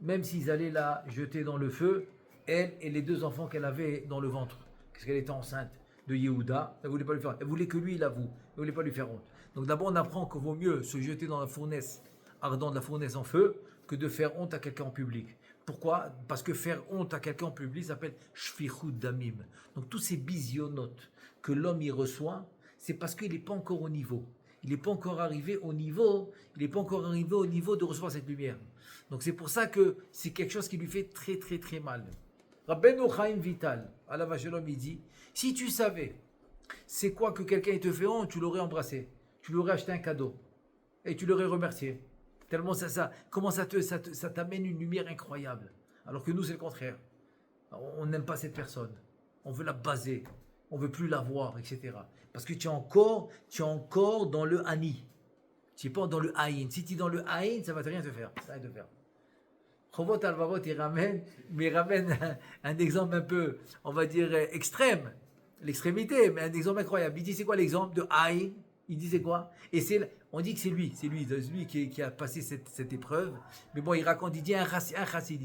[SPEAKER 1] même s'ils allaient la jeter dans le feu, elle et les deux enfants qu'elle avait dans le ventre. Parce qu'elle était enceinte de Yehuda, elle voulait pas lui faire. Elle voulait que lui, il avoue. Elle voulait pas lui faire honte. Donc d'abord, on apprend qu'il vaut mieux se jeter dans la fournaise ardente, la fournaise en feu, que de faire honte à quelqu'un en public. Pourquoi? Parce que faire honte à quelqu'un en public s'appelle shfichut damim. Donc tous ces bisionotes que l'homme y reçoit, c'est parce qu'il n'est pas encore au niveau. Il n'est pas encore arrivé au niveau de recevoir cette lumière. Donc c'est pour ça que c'est quelque chose qui lui fait très très très mal. Rabbeinu Chaim Vital, à la Vachelom, il dit, si tu savais c'est quoi que quelqu'un te fait honte, tu l'aurais embrassé, tu lui aurais acheté un cadeau et tu l'aurais remercié. Tellement ça t'amène une lumière incroyable. Alors que nous, c'est le contraire. On n'aime pas cette personne. On veut la baser. On veut plus la voir, etc. Parce que tu es encore dans le Ani. Tu n'es pas dans le Aïn. Si tu es dans le Aïn, ça ne va rien te faire. Ça va te faire. Chovot Alvarot, il ramène un exemple un peu, on va dire, extrême. L'extrémité, mais un exemple incroyable. Il dit, c'est quoi l'exemple de Aïn? Il dit, c'est quoi? Et on dit que c'est lui qui a passé cette épreuve. Mais bon, il raconte, il dit un chassid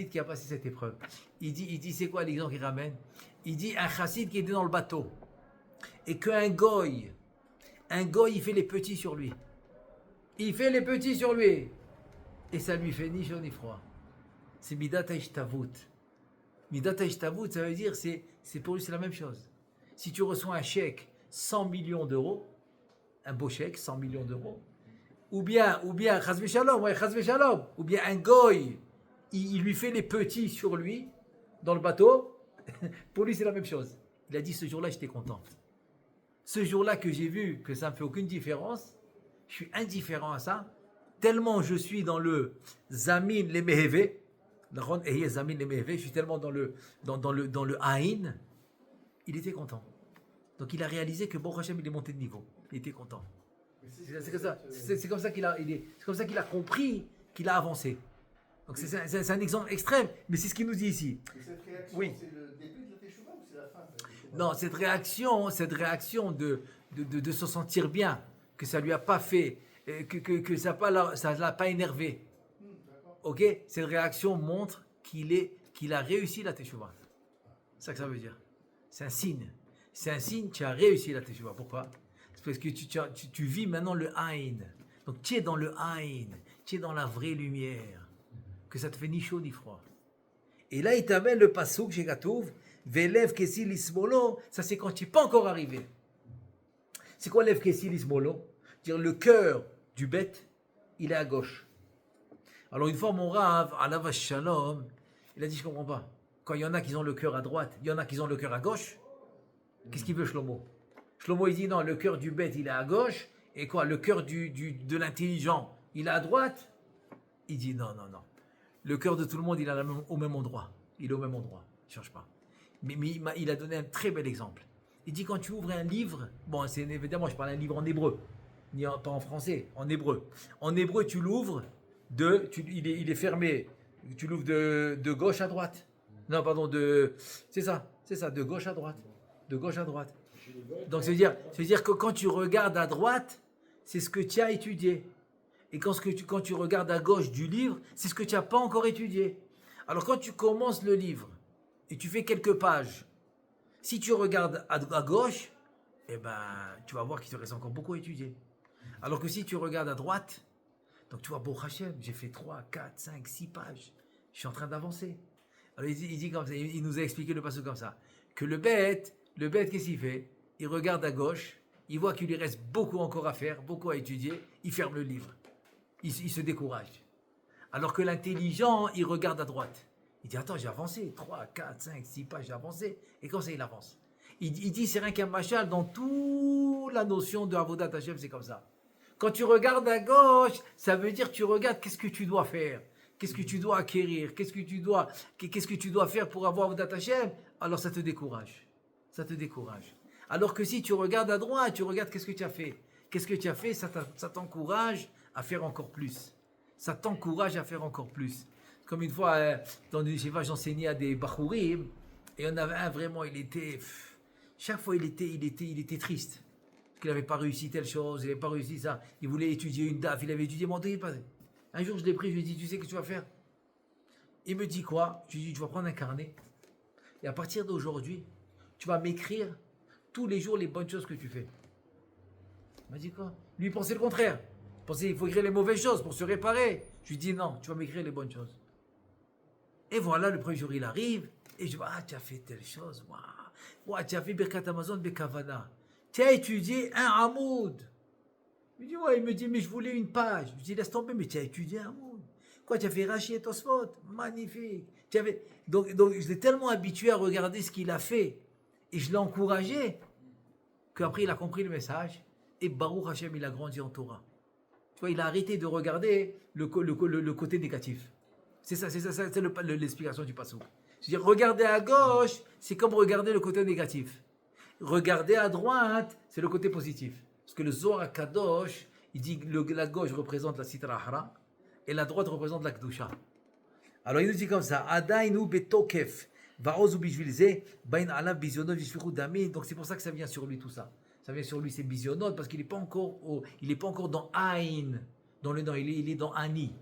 [SPEAKER 1] qui a passé cette épreuve. Il dit, c'est quoi l'exemple qu'il ramène? Il dit un chassid qui était dans le bateau et qu'un goy, il fait les petits sur lui. Et ça lui fait ni chaud ni froid. C'est midat ha'ishtavut. Midat ha'ishtavut, ça veut dire, c'est pour lui, c'est la même chose. Si tu reçois un chèque 100 millions d'euros, un beau chèque, 100 millions d'euros, ou bien, chas v'shalom, ou bien un goy, il lui fait les petits sur lui, dans le bateau, pour lui c'est la même chose. Il a dit, ce jour-là, j'étais content. Ce jour-là que j'ai vu que ça ne me fait aucune différence, je suis indifférent à ça, tellement je suis dans le zamin le meheve, je suis tellement dans le haïn, il était content. Donc il a réalisé que Baruch Hashem, il est monté de niveau. Il était content. C'est comme ça qu'il a compris qu'il a avancé. Donc c'est un exemple extrême, mais c'est ce qu'il nous dit ici.
[SPEAKER 2] Et cette réaction,
[SPEAKER 1] oui.
[SPEAKER 2] C'est le début de la Teshuvah ou c'est la fin de la Teshuvah?
[SPEAKER 1] Non, cette réaction de se sentir bien, que ça lui a pas fait, que ça l'a pas énervé. Ok? Cette réaction montre qu'il a réussi la Teshuvah. C'est ça que ça veut dire. C'est un signe. C'est un signe que tu as réussi la Teshuvah. Pourquoi? C'est parce que tu vis maintenant le Aïn. Donc tu es dans le Aïn. Tu es dans la vraie lumière. Que ça te fait ni chaud ni froid. Et là, il t'amène le pasouk chez Gatouv. Velev kesi lismolo. Ça, c'est quand tu n'es pas encore arrivé. C'est quoi l'Ev Kessilis Molo? Dire le cœur du bête, il est à gauche. Alors une fois, mon Rav, Alav Shalom, il a dit, je comprends pas. Quand il y en a qui ont le cœur à droite, il y en a qui ont le cœur à gauche, qu'est-ce qu'il veut Shlomo? Shlomo, il dit, non, le cœur du bête, il est à gauche, et quoi, le cœur de l'intelligent, il est à droite? Il dit, non, non, non. Le cœur de tout le monde, il est au même endroit. Il est au même endroit, il ne change pas. Mais il a donné un très bel exemple. Il dit, quand tu ouvres un livre, bon, c'est évidemment, je parle d'un livre en hébreu, pas en français, en hébreu. En hébreu, tu l'ouvres, il est fermé. Tu l'ouvres de gauche à droite. Non, pardon, c'est ça, de gauche à droite. De gauche à droite. Donc, ça veut dire que quand tu regardes à droite, c'est ce que tu as étudié. Et quand tu regardes à gauche du livre, c'est ce que tu n'as pas encore étudié. Alors, quand tu commences le livre et tu fais quelques pages, si tu regardes à gauche, eh ben, tu vas voir qu'il te reste encore beaucoup à étudier. Alors que si tu regardes à droite, donc tu vois, Baruch Hashem, j'ai fait 3, 4, 5, 6 pages. Je suis en train d'avancer. Alors il dit comme ça, il nous a expliqué le passage comme ça, que le bête, qu'est-ce qu'il fait? Il regarde à gauche, il voit qu'il lui reste beaucoup encore à faire, beaucoup à étudier, il ferme le livre. Il se décourage. Alors que l'intelligent, il regarde à droite. Il dit, attends, j'ai avancé, 3, 4, 5, 6 pages, j'ai avancé. Et comme ça, il avance. Il dit, c'est rien qu'un machal, dans toute la notion de Avodat Hashem, c'est comme ça. Quand tu regardes à gauche, ça veut dire que tu regardes qu'est-ce que tu dois faire, qu'est-ce que tu dois acquérir, qu'est-ce que tu dois faire pour avoir Avodat Hashem, alors ça te décourage. Ça te décourage. Alors que si tu regardes à droite, tu regardes qu'est-ce que tu as fait. Qu'est-ce que tu as fait, ça t'encourage à faire encore plus. Ça t'encourage à faire encore plus. Comme une fois, dans une yeshiva, j'enseignais à des bachourim, et il y en avait un vraiment, chaque fois il était triste. Parce qu'il n'avait pas réussi telle chose, il n'avait pas réussi ça. Il voulait étudier une daf, il avait étudié mon temps. Un jour, je l'ai pris, je lui ai dit, tu sais ce que tu vas faire? Il me dit quoi? Je lui ai dit, tu vas prendre un carnet. Et à partir d'aujourd'hui, tu vas m'écrire tous les jours les bonnes choses que tu fais. Il m'a dit quoi? Lui, il pensait le contraire. Il pensait qu'il faut écrire les mauvaises choses pour se réparer. Je lui dis non, tu vas m'écrire les bonnes choses. Et voilà, le premier jour, il arrive. Et je vois, tu as fait telle chose. Waouh, tu as fait Birkat Amazon Bekavana. Tu as étudié un Hamoud. Il dit, ouais, il me dit, mais je voulais une page. Je lui dis, laisse tomber, mais tu as étudié un Hamoud. Quoi, tu as fait Rashi et Tosfot. Magnifique. Donc, je l'ai tellement habitué à regarder ce qu'il a fait. Et je l'ai encouragé. Qu'après, il a compris le message. Et Baruch Hashem, il a grandi en Torah. Tu vois, il a arrêté de regarder le côté négatif. C'est l'explication du passage. C'est-à-dire, regarder à gauche, c'est comme regarder le côté négatif. Regarder à droite, c'est le côté positif. Parce que le Zohar Kadosh, il dit que la gauche représente la Sitra Ahra et la droite représente la Kedusha. Alors il nous dit comme ça, Adainu betokef, va'ozu bishvilze, bain alav bizionot vishfichu dami. Donc c'est pour ça que ça vient sur lui tout ça. Ça vient sur lui, c'est bizionot, parce qu'il n'est pas encore dans Aïn, dans le nom, il est dans Ani.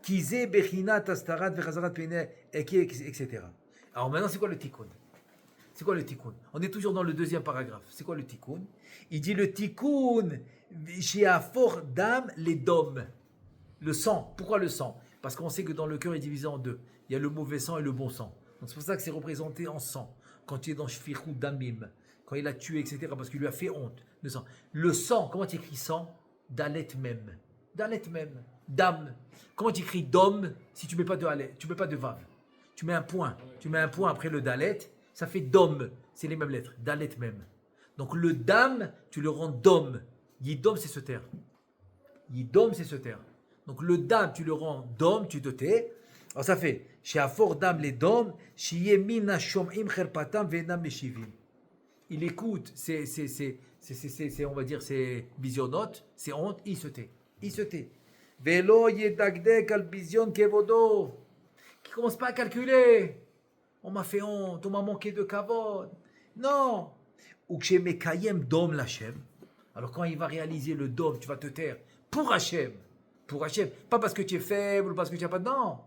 [SPEAKER 1] Kize bechinat astarat vechazarat pene, etc. Alors maintenant, c'est quoi le tikkun? C'est quoi le tikkun? On est toujours dans le deuxième paragraphe. C'est quoi le tikkun? Il dit le tikkun, shiafor dam les dom. Le sang. Pourquoi le sang? Parce qu'on sait que dans le cœur, il est divisé en deux. Il y a le mauvais sang et le bon sang. Donc c'est pour ça que c'est représenté en sang. Quand tu es dans shfichu damim, quand il a tué, etc., parce qu'il lui a fait honte. Le sang, comment tu écris sang? Dalet même. Dalet même. Dam. Comment tu écris dom si tu ne mets pas de halet, tu ne mets pas de vav? Tu mets un point. Tu mets un point après le dalet, ça fait dom. C'est les mêmes lettres. Dalet même. Donc le dam, tu le rends dom. Yidom, c'est se taire. Yidom, c'est se taire. Donc le dam, tu le rends dom, tu te tais. Alors ça fait Sheafor dam les dom, Shiyemina shom'im cherpatam venam meshivim. Il écoute, on va dire, c'est bisionotes, c'est honte, il se tait. Il se tait. Velo yedagdek al bision kevodo. Qui commence pas à calculer. On m'a fait honte, on m'a manqué de kavod. Non. Ou que mekayem dom l'Hachem. Alors quand il va réaliser le dom, tu vas te taire. Pour Hachem. Pour Hachem. Pas parce que tu es faible ou parce que tu n'as pas... Non.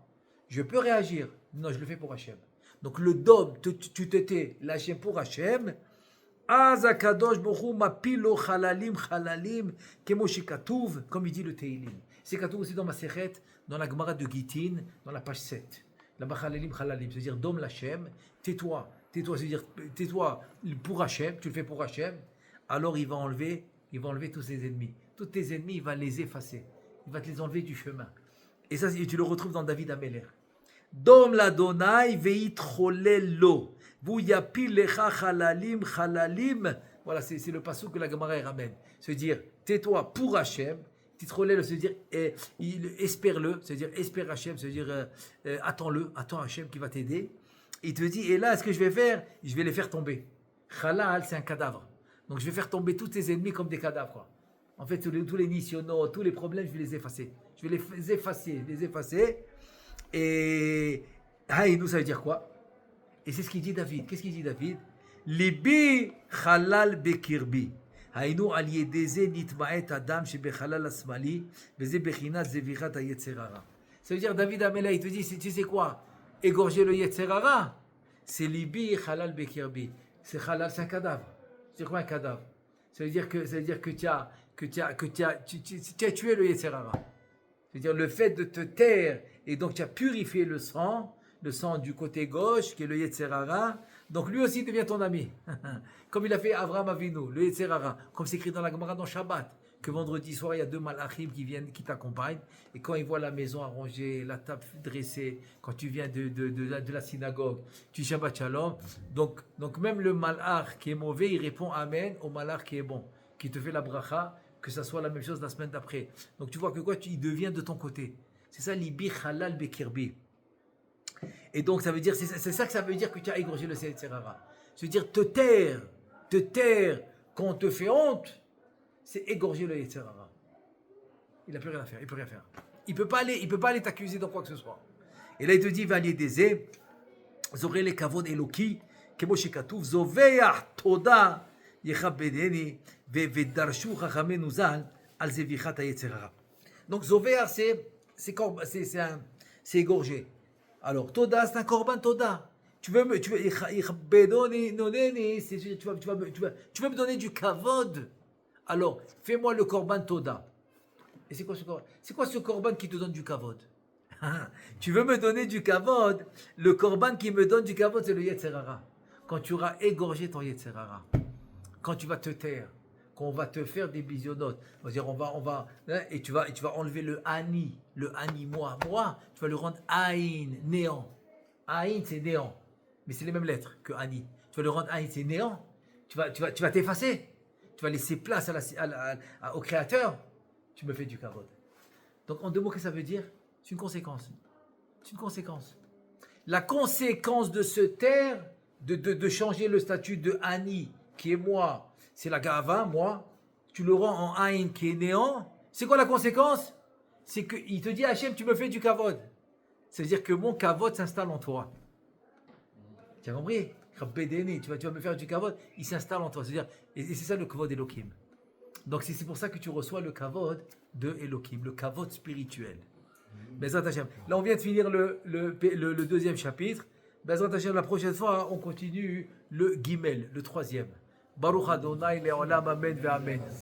[SPEAKER 1] Je peux réagir. Non, je le fais pour Hachem. Donc le dom, tu te tais. L'Hachem pour Hachem. Azakadosh bohu mapilo chalalim chalalim kemoshi katouv, comme il dit le Teilim. C'est katouv aussi dans ma Sechet, dans la Gemara de Gitin, dans la page 7. Là-bas chalalim chalalim, c'est-à-dire dom l'Hachem, tais-toi, c'est-à-dire tais-toi pour Hachem, tu le fais pour Hachem. alors il va enlever tous ses ennemis. Tous tes ennemis, il va les effacer. Il va te les enlever du chemin. Et ça, tu le retrouves dans David Améler. Dom l'Adonai ve'itrolelo. Vouyapi lecha chalalim chalalim. Voilà, c'est le passage que la Gemara ramène. C'est-à-dire, tais-toi pour Hachem. Titrolelo, c'est-à-dire, espère-le. C'est-à-dire, espère Hachem. C'est-à-dire, attends Hachem qui va t'aider. Il te dit, et là, ce que je vais faire, je vais les faire tomber. Chalal, c'est un cadavre. Donc, je vais faire tomber tous tes ennemis comme des cadavres, quoi. En fait, tous les nisyonos, tous les problèmes, je vais les effacer. Je vais les effacer. Et Haïnou, ça veut dire quoi? Et c'est ce qu'il dit David. Qu'est-ce qu'il dit David? Libi halal bekirbi. Haïnou al yedeze nitma'et adam shebechalal asmali veze bechina zevirat hayetzerara. Ça veut dire David Amela, il te dit, tu sais quoi? Égorger le yetzerara, c'est libi halal bekirbi. C'est halal, c'est un cadavre. C'est quoi un cadavre? Ça veut dire que tu as tué le yetzerara. C'est-à-dire le fait de te taire, et donc tu as purifié le sang du côté gauche, qui est le Yetzerara, donc lui aussi devient ton ami. Comme il a fait Avraham Avinu, le Yetzerara, comme c'est écrit dans la Gemara dans Shabbat, que vendredi soir il y a 2 malachim qui t'accompagnent, et quand ils voient la maison arrangée, la table dressée, quand tu viens de la synagogue, tu Shabbat Shalom, donc même le malach qui est mauvais, il répond Amen au malach qui est bon, qui te fait la bracha, que ça soit la même chose la semaine d'après. Donc tu vois que quoi, il devient de ton côté. C'est ça, libi halal bekirbi. Et donc ça veut dire, c'est ça que ça veut dire que tu as égorgé le Yetzerara. C'est-à-dire te taire quand on te fait honte, c'est égorger le Yetzerara. Il n'a plus rien à faire, il peut rien faire. Il peut pas aller t'accuser dans quoi que ce soit. Et là il te dit, va aller des zoré le kavod eloki, kemo shekatuv, zoveach toda yechabedeni. Donc Zovéa, c'est égorgé. Alors Toda, c'est un korban Toda. Tu veux me donner du kavod. Alors fais-moi le korban Toda. Et c'est quoi ce korban? C'est quoi ce korban qui te donne du kavod? Tu veux me donner du kavod? Le korban qui me donne du kavod, c'est le Yetzerara. Quand tu auras égorgé ton Yetzerara, quand tu vas te taire, qu'on va te faire des bisionotes. On va, et tu vas enlever le ani, moi, tu vas le rendre aïn, néant. Aïn, c'est néant, mais c'est les mêmes lettres que ani. Tu vas le rendre aïn, c'est néant. Tu vas t'effacer. Tu vas laisser place au Créateur. Tu me fais du kavod. Donc, en 2 mots, qu'est-ce que ça veut dire? C'est une conséquence. La conséquence de se taire, de changer le statut de ani, qui est moi, c'est la gava, moi, tu le rends en aïn qui est néant. C'est quoi la conséquence? C'est qu'il te dit, Hachem, tu me fais du kavod. C'est-à-dire que mon kavod s'installe en toi. Tu as compris? Tu vas me faire du kavod, il s'installe en toi. C'est-à-dire, et c'est ça le kavod Elohim. Donc c'est pour ça que tu reçois le kavod de Elohim, le kavod spirituel. Bezrat Hashem. Là, on vient de finir le 2e chapitre. Bezrat Hashem, la prochaine fois, on continue le Gimel, le 3e. Baruch Adonai le'olam amen ve'amen.